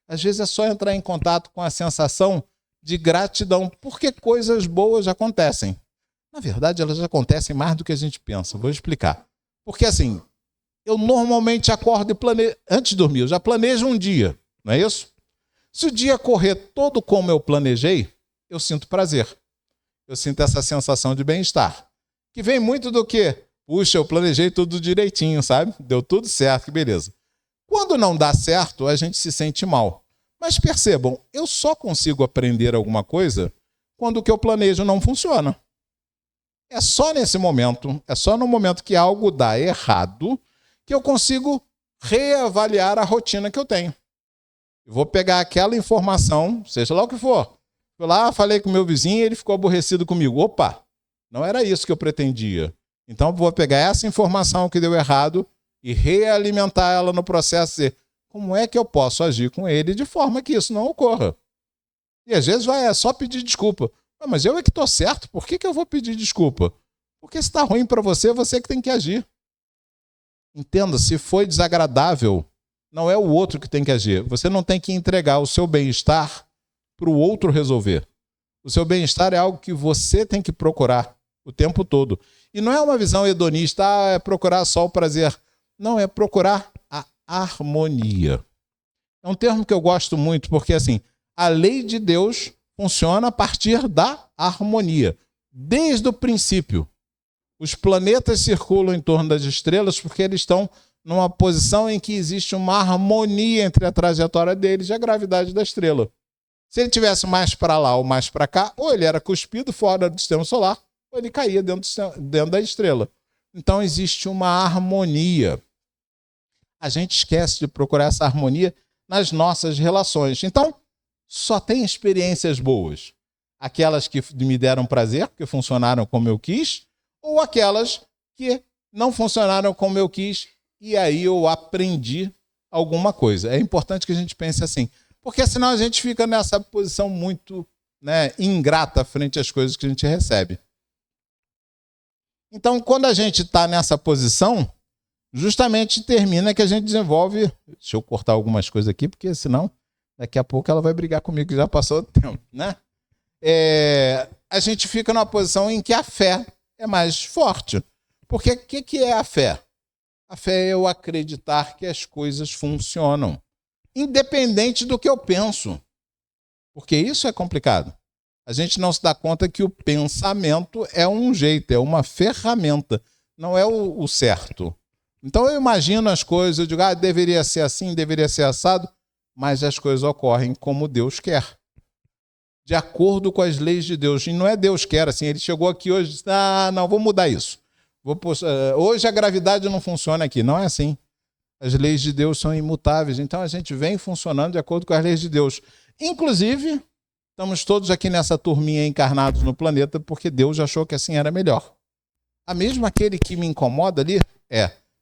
Às vezes é só entrar em contato com a sensação de gratidão, porque coisas boas acontecem. Na verdade, elas acontecem mais do que a gente pensa. Vou explicar. Porque assim, eu normalmente acordo e planejo, antes de dormir, eu já planejo um dia, não é isso? Se o dia correr todo como eu planejei, eu sinto prazer. Eu sinto essa sensação de bem-estar. Que vem muito do quê? Puxa, eu planejei tudo direitinho, sabe? Deu tudo certo, que beleza. Quando não dá certo, a gente se sente mal. Mas percebam, eu só consigo aprender alguma coisa quando o que eu planejo não funciona. É só nesse momento, é só no momento que algo dá errado que eu consigo reavaliar a rotina que eu tenho. Eu vou pegar aquela informação, seja lá o que for. Fui lá, falei com o meu vizinho e ele ficou aborrecido comigo. Opa, não era isso que eu pretendia. Então, vou pegar essa informação que deu errado e realimentar ela no processo de como é que eu posso agir com ele de forma que isso não ocorra. E às vezes é só pedir desculpa. Mas eu é que estou certo, por que eu vou pedir desculpa? Porque se está ruim para você, você que tem que agir. Entenda, se foi desagradável, não é o outro que tem que agir. Você não tem que entregar o seu bem-estar para o outro resolver. O seu bem-estar é algo que você tem que procurar o tempo todo. E não é uma visão hedonista, é procurar só o prazer. Não, é procurar a harmonia. É um termo que eu gosto muito, porque assim, a lei de Deus funciona a partir da harmonia. Desde o princípio, os planetas circulam em torno das estrelas porque eles estão numa posição em que existe uma harmonia entre a trajetória deles e a gravidade da estrela. Se ele tivesse mais para lá ou mais para cá, ou ele era cuspido fora do sistema solar, ou ele caía dentro da estrela. Então existe uma harmonia. A gente esquece de procurar essa harmonia nas nossas relações. Então, só tem experiências boas. Aquelas que me deram prazer, porque funcionaram como eu quis, ou aquelas que não funcionaram como eu quis, e aí eu aprendi alguma coisa. É importante que a gente pense assim, porque senão a gente fica nessa posição muito, ingrata frente às coisas que a gente recebe. Então, quando a gente está nessa posição, justamente termina que a gente desenvolve... Deixa eu cortar algumas coisas aqui, porque senão daqui a pouco ela vai brigar comigo, que já passou o tempo, né? A gente fica numa posição em que a fé é mais forte. Porque o que é a fé? A fé é eu acreditar que as coisas funcionam, independente do que eu penso. Porque isso é complicado. A gente não se dá conta que o pensamento é um jeito, é uma ferramenta, não é o certo. Então eu imagino as coisas, eu digo, deveria ser assim, deveria ser assado, mas as coisas ocorrem como Deus quer. De acordo com as leis de Deus. E não é Deus quer, assim, ele chegou aqui hoje e disse, não, vou mudar isso. Hoje a gravidade não funciona aqui. Não é assim. As leis de Deus são imutáveis. Então a gente vem funcionando de acordo com as leis de Deus. Inclusive, estamos todos aqui nessa turminha encarnados no planeta porque Deus achou que assim era melhor. Mesmo aquele que me incomoda ali,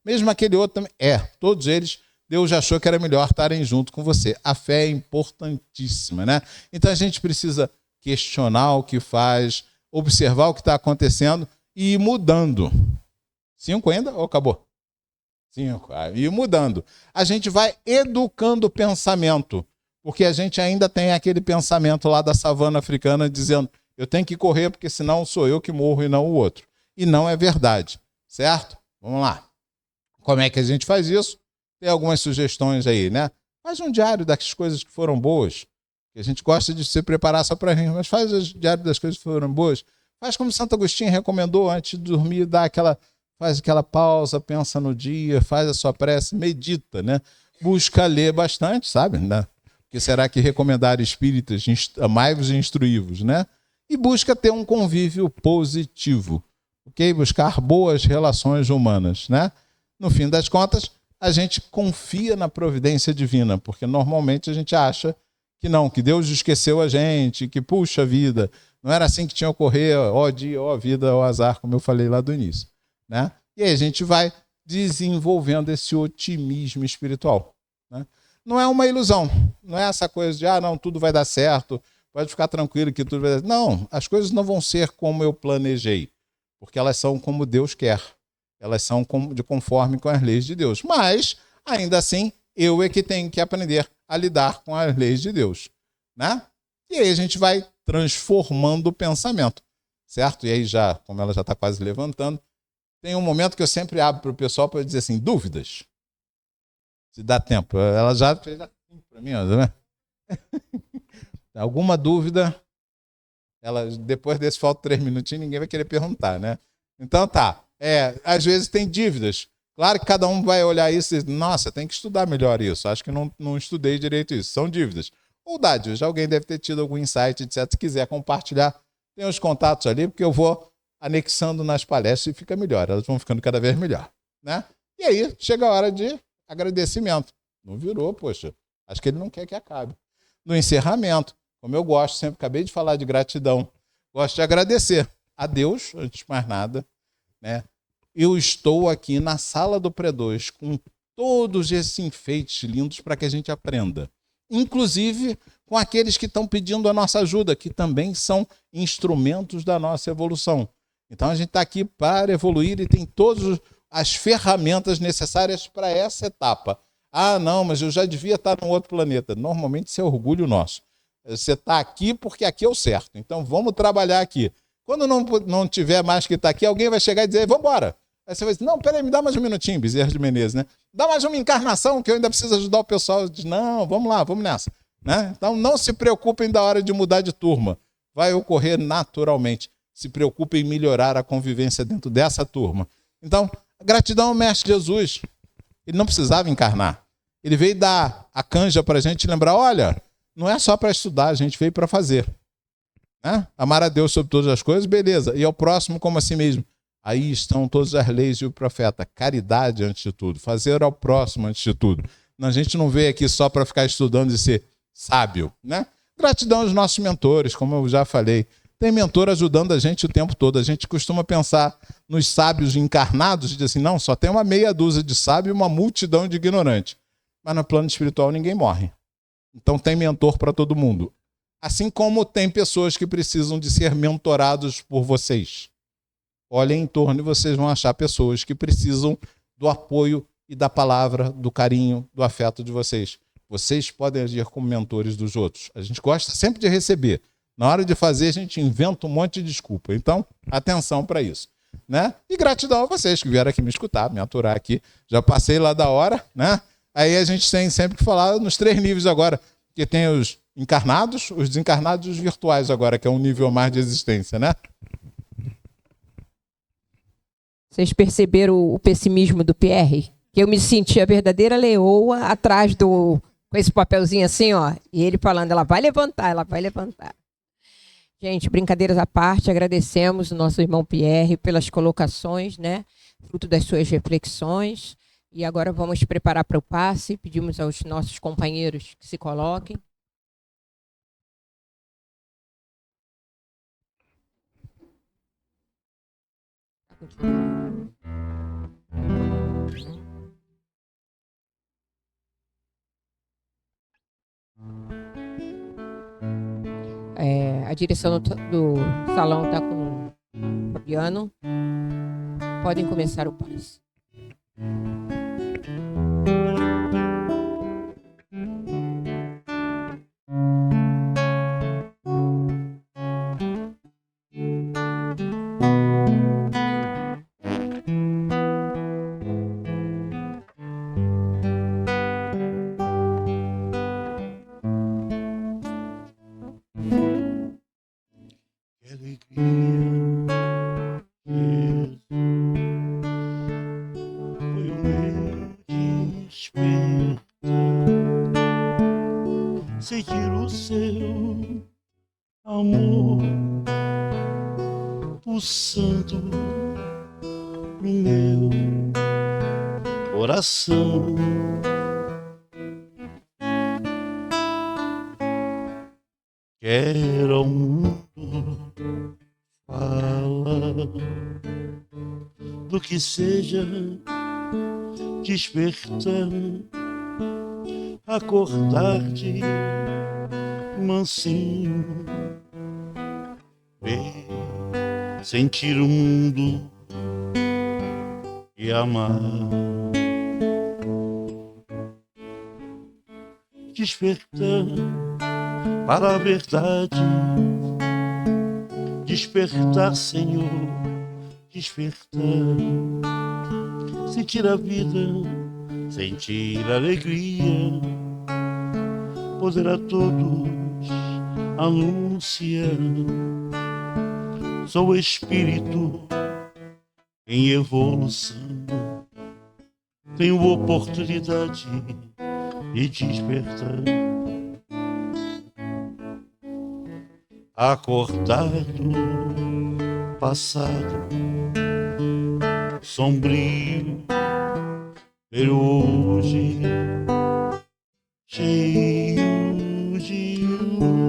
mesmo aquele outro também, todos eles, Deus já achou que era melhor estarem junto com você. A fé é importantíssima, né? Então a gente precisa questionar o que faz, observar o que está acontecendo e ir mudando. 5 ainda ou acabou? 5. E ir mudando. A gente vai educando o pensamento, porque a gente ainda tem aquele pensamento lá da savana africana dizendo eu tenho que correr porque senão sou eu que morro e não o outro. E não é verdade, certo? Vamos lá. Como é que a gente faz isso? Tem algumas sugestões aí, né? Faz um diário das coisas que foram boas. A gente gosta de se preparar só para rir, mas faz o diário das coisas que foram boas. Faz como Santo Agostinho recomendou antes de dormir, faz aquela pausa, pensa no dia, faz a sua prece, medita, né? Busca ler bastante, sabe? Né? Porque será que recomendar espíritas, amai-vos e instruí-vos, né? E busca ter um convívio positivo, ok? Buscar boas relações humanas, né? No fim das contas, a gente confia na providência divina, porque normalmente a gente acha que não, que Deus esqueceu a gente, que puxa vida, não era assim que tinha que ocorrer, ó dia, ó vida, ó azar, como eu falei lá do início, né? E aí a gente vai desenvolvendo esse otimismo espiritual, né? Não é uma ilusão, não é essa coisa de, não, tudo vai dar certo, pode ficar tranquilo que tudo vai dar certo. Não, as coisas não vão ser como eu planejei, porque elas são como Deus quer. Elas são de conforme com as leis de Deus. Mas, ainda assim, eu é que tenho que aprender a lidar com as leis de Deus, né? E aí a gente vai transformando o pensamento, certo? E aí já, como ela já está quase levantando, tem um momento que eu sempre abro para o pessoal para dizer assim, dúvidas? Se dá tempo. Ela já fez assim para mim, né? Alguma dúvida? Depois desse falta 3 minutinhos, ninguém vai querer perguntar, né? Então tá. Às vezes tem dívidas. Claro que cada um vai olhar isso e dizer, nossa, tem que estudar melhor isso. Acho que não estudei direito isso. São dívidas. Ou dádivas. Alguém deve ter tido algum insight, etc. Se quiser compartilhar, tem os contatos ali, porque eu vou anexando nas palestras e fica melhor. Elas vão ficando cada vez melhor, né? E aí, chega a hora de agradecimento. Não virou, poxa. Acho que ele não quer que acabe. No encerramento, como eu gosto, sempre acabei de falar de gratidão, gosto de agradecer a Deus, antes de mais nada, né? Eu estou aqui na sala do Pré-2 com todos esses enfeites lindos para que a gente aprenda. Inclusive com aqueles que estão pedindo a nossa ajuda, que também são instrumentos da nossa evolução. Então a gente está aqui para evoluir e tem todas as ferramentas necessárias para essa etapa. Não, mas eu já devia estar num outro planeta. Normalmente isso é orgulho nosso. Você está aqui porque aqui é o certo. Então vamos trabalhar aqui. Quando não tiver mais que estar aqui, alguém vai chegar e dizer, vamos embora. Aí você vai dizer, não, peraí, me dá mais um minutinho, Bezerra de Menezes, né? Dá mais uma encarnação que eu ainda preciso ajudar o pessoal. Diz, não, vamos lá, vamos nessa. né? Então não se preocupem da hora de mudar de turma. Vai ocorrer naturalmente. Se preocupem em melhorar a convivência dentro dessa turma. Então, gratidão ao Mestre Jesus. Ele não precisava encarnar. Ele veio dar a canja para a gente lembrar, olha, não é só para estudar, a gente veio para fazer. Né? Amar a Deus sobre todas as coisas, beleza. E ao próximo como assim mesmo. Aí estão todas as leis e o profeta. Caridade antes de tudo. Fazer ao próximo antes de tudo. A gente não veio aqui só para ficar estudando e ser sábio. Né? Gratidão aos nossos mentores, como eu já falei. Tem mentor ajudando a gente o tempo todo. A gente costuma pensar nos sábios encarnados e dizer assim, não, só tem uma meia dúzia de sábios e uma multidão de ignorantes. Mas no plano espiritual ninguém morre. Então tem mentor para todo mundo. Assim como tem pessoas que precisam de ser mentorados por vocês. Olhem em torno e vocês vão achar pessoas que precisam do apoio e da palavra, do carinho, do afeto de vocês. Vocês podem agir como mentores dos outros. A gente gosta sempre de receber. Na hora de fazer, a gente inventa um monte de desculpa. Então, atenção para isso. Né? E gratidão a vocês que vieram aqui me escutar, me aturar aqui. Já passei lá da hora, né? Aí a gente tem sempre que falar nos 3 níveis agora, que tem os encarnados, os desencarnados e os virtuais agora, que é um nível mais de existência, né? Vocês perceberam o pessimismo do Pierre? Que eu me senti a verdadeira leoa atrás com esse papelzinho assim, ó. E ele falando, ela vai levantar, ela vai levantar. Gente, brincadeiras à parte, agradecemos o nosso irmão Pierre pelas colocações, né? Fruto das suas reflexões. E agora vamos preparar para o passe. Pedimos aos nossos companheiros que se coloquem. A direção do salão está com o Fabiano. Podem começar o passe. Sentir o seu amor pulsando no meu coração. Quero ao mundo falar do que seja despertar, acordar-te mansinho, ver, sentir o mundo e amar, despertar para a verdade, despertar, Senhor, despertar, sentir a vida, sentir a alegria, poder a todos anunciar. Sou espírito em evolução, tenho oportunidade de despertar, acordado, passado, sombrio, ver hoje cheio de luz.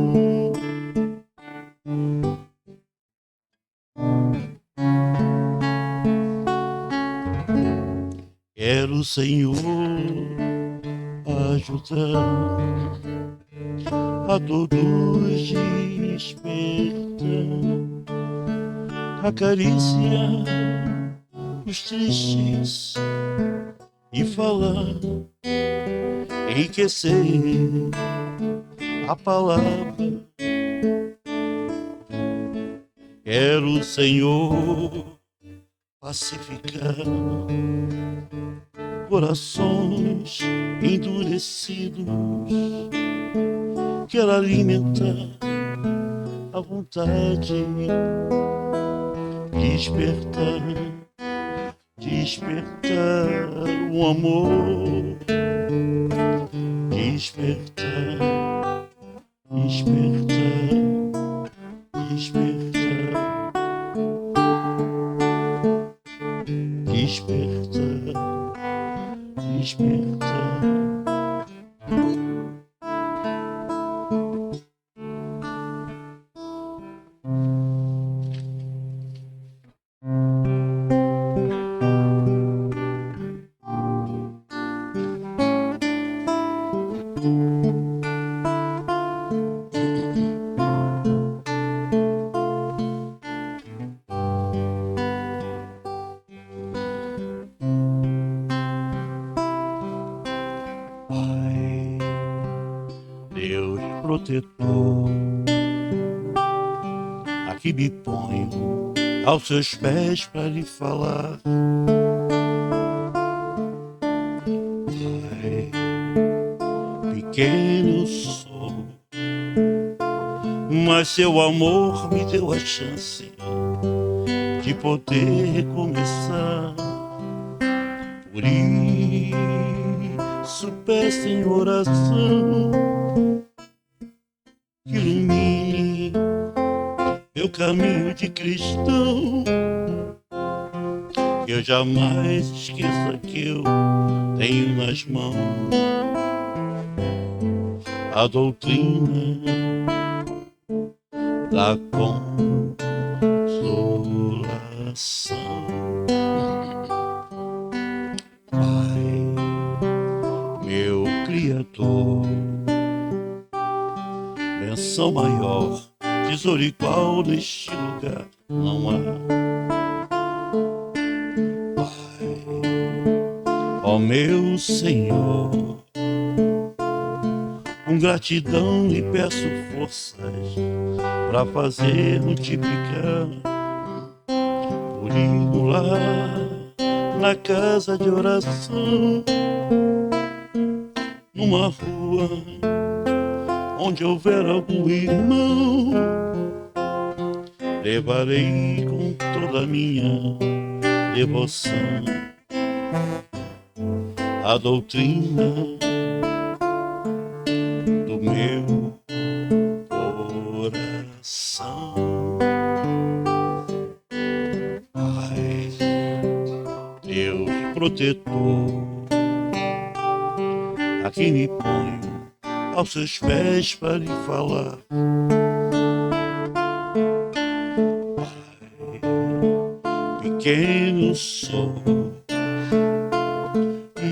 Quero, Senhor, ajudar a todos despertar, acariciar os tristes e falar, enriquecer a palavra. Quero, Senhor, pacificar corações endurecidos quero alimentar a vontade, despertar, despertar o amor, despertar, despertar, despertar, despertar, despertar. Pai, Deus protetor, aqui me ponho aos seus pés para lhe falar. Pai, pequeno eu sou, mas seu amor me deu a chance de poder recomeçar. Por isso peço em oração que ilumine meu caminho de cristão, que eu jamais esqueça que eu tenho nas mãos a doutrina da consolação. Pai, meu Criador, benção maior, tesouro igual neste lugar não há. Pai, ó meu Senhor, com gratidão lhe peço forças para fazer multiplicar. Por ir lá na casa de oração, numa rua onde houver algum irmão, levarei com toda a minha devoção a doutrina do meu coração. Pai, Deus protetor, aqui me ponho aos seus pés para lhe falar. Pai, pequeno sou,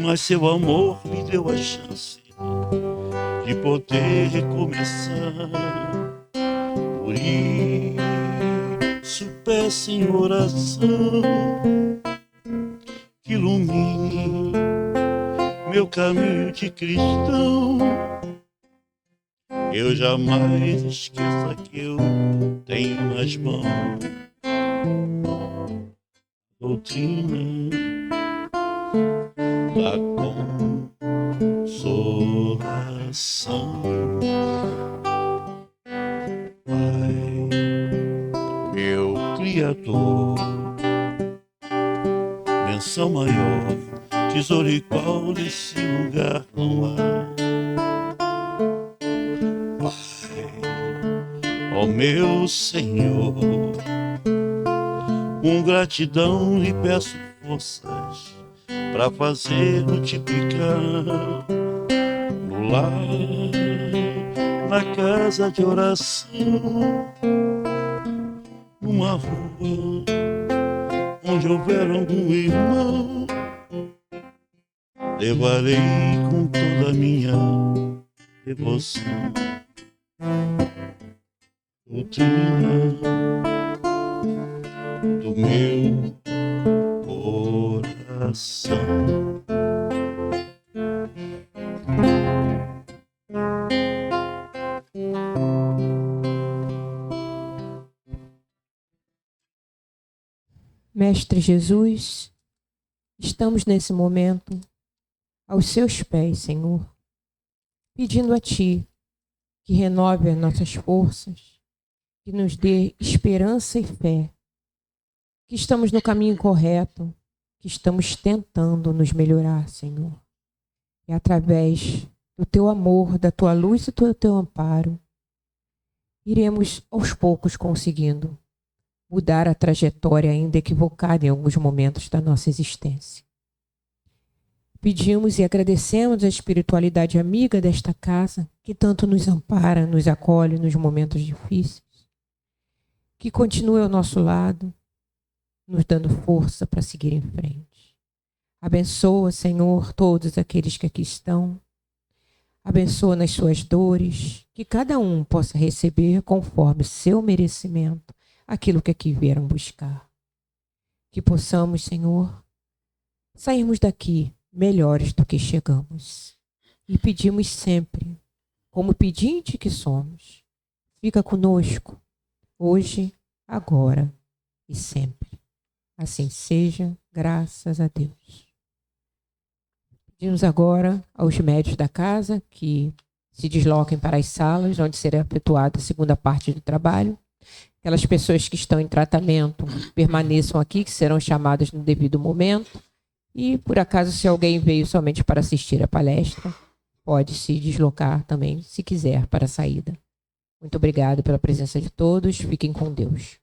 mas seu amor me deu a chance de poder recomeçar. Por isso peço em oração que ilumine meu caminho de cristão, eu jamais esqueça que eu tenho nas mãos doutrina da consolação. Pai, meu Criador, benção maior, tesouro igual nesse lugar não há. Pai, ó meu Senhor, com gratidão lhe peço forças para fazer multiplicar no lar, na casa de oração, numa rua onde houver algum irmão, levarei com toda a minha devoção doutrina do meu coração. Mestre Jesus, estamos nesse momento aos seus pés, Senhor, pedindo a Ti que renove as nossas forças, que nos dê esperança e fé, que estamos no caminho correto, que estamos tentando nos melhorar, Senhor. E através do teu amor, da tua luz e do teu amparo, iremos aos poucos conseguindo mudar a trajetória ainda equivocada em alguns momentos da nossa existência. Pedimos e agradecemos a espiritualidade amiga desta casa, que tanto nos ampara, nos acolhe nos momentos difíceis, que continue ao nosso lado, nos dando força para seguir em frente. Abençoa, Senhor, todos aqueles que aqui estão. Abençoa nas suas dores, que cada um possa receber conforme o seu merecimento aquilo que aqui vieram buscar. Que possamos, Senhor, sairmos daqui melhores do que chegamos. E pedimos sempre, como pedinte que somos, fica conosco, hoje, agora e sempre. Assim seja, graças a Deus. Pedimos agora aos médios da casa que se desloquem para as salas onde será efetuada a segunda parte do trabalho. Aquelas pessoas que estão em tratamento permaneçam aqui, que serão chamadas no devido momento. E, por acaso, se alguém veio somente para assistir a palestra, pode se deslocar também, se quiser, para a saída. Muito obrigado pela presença de todos. Fiquem com Deus.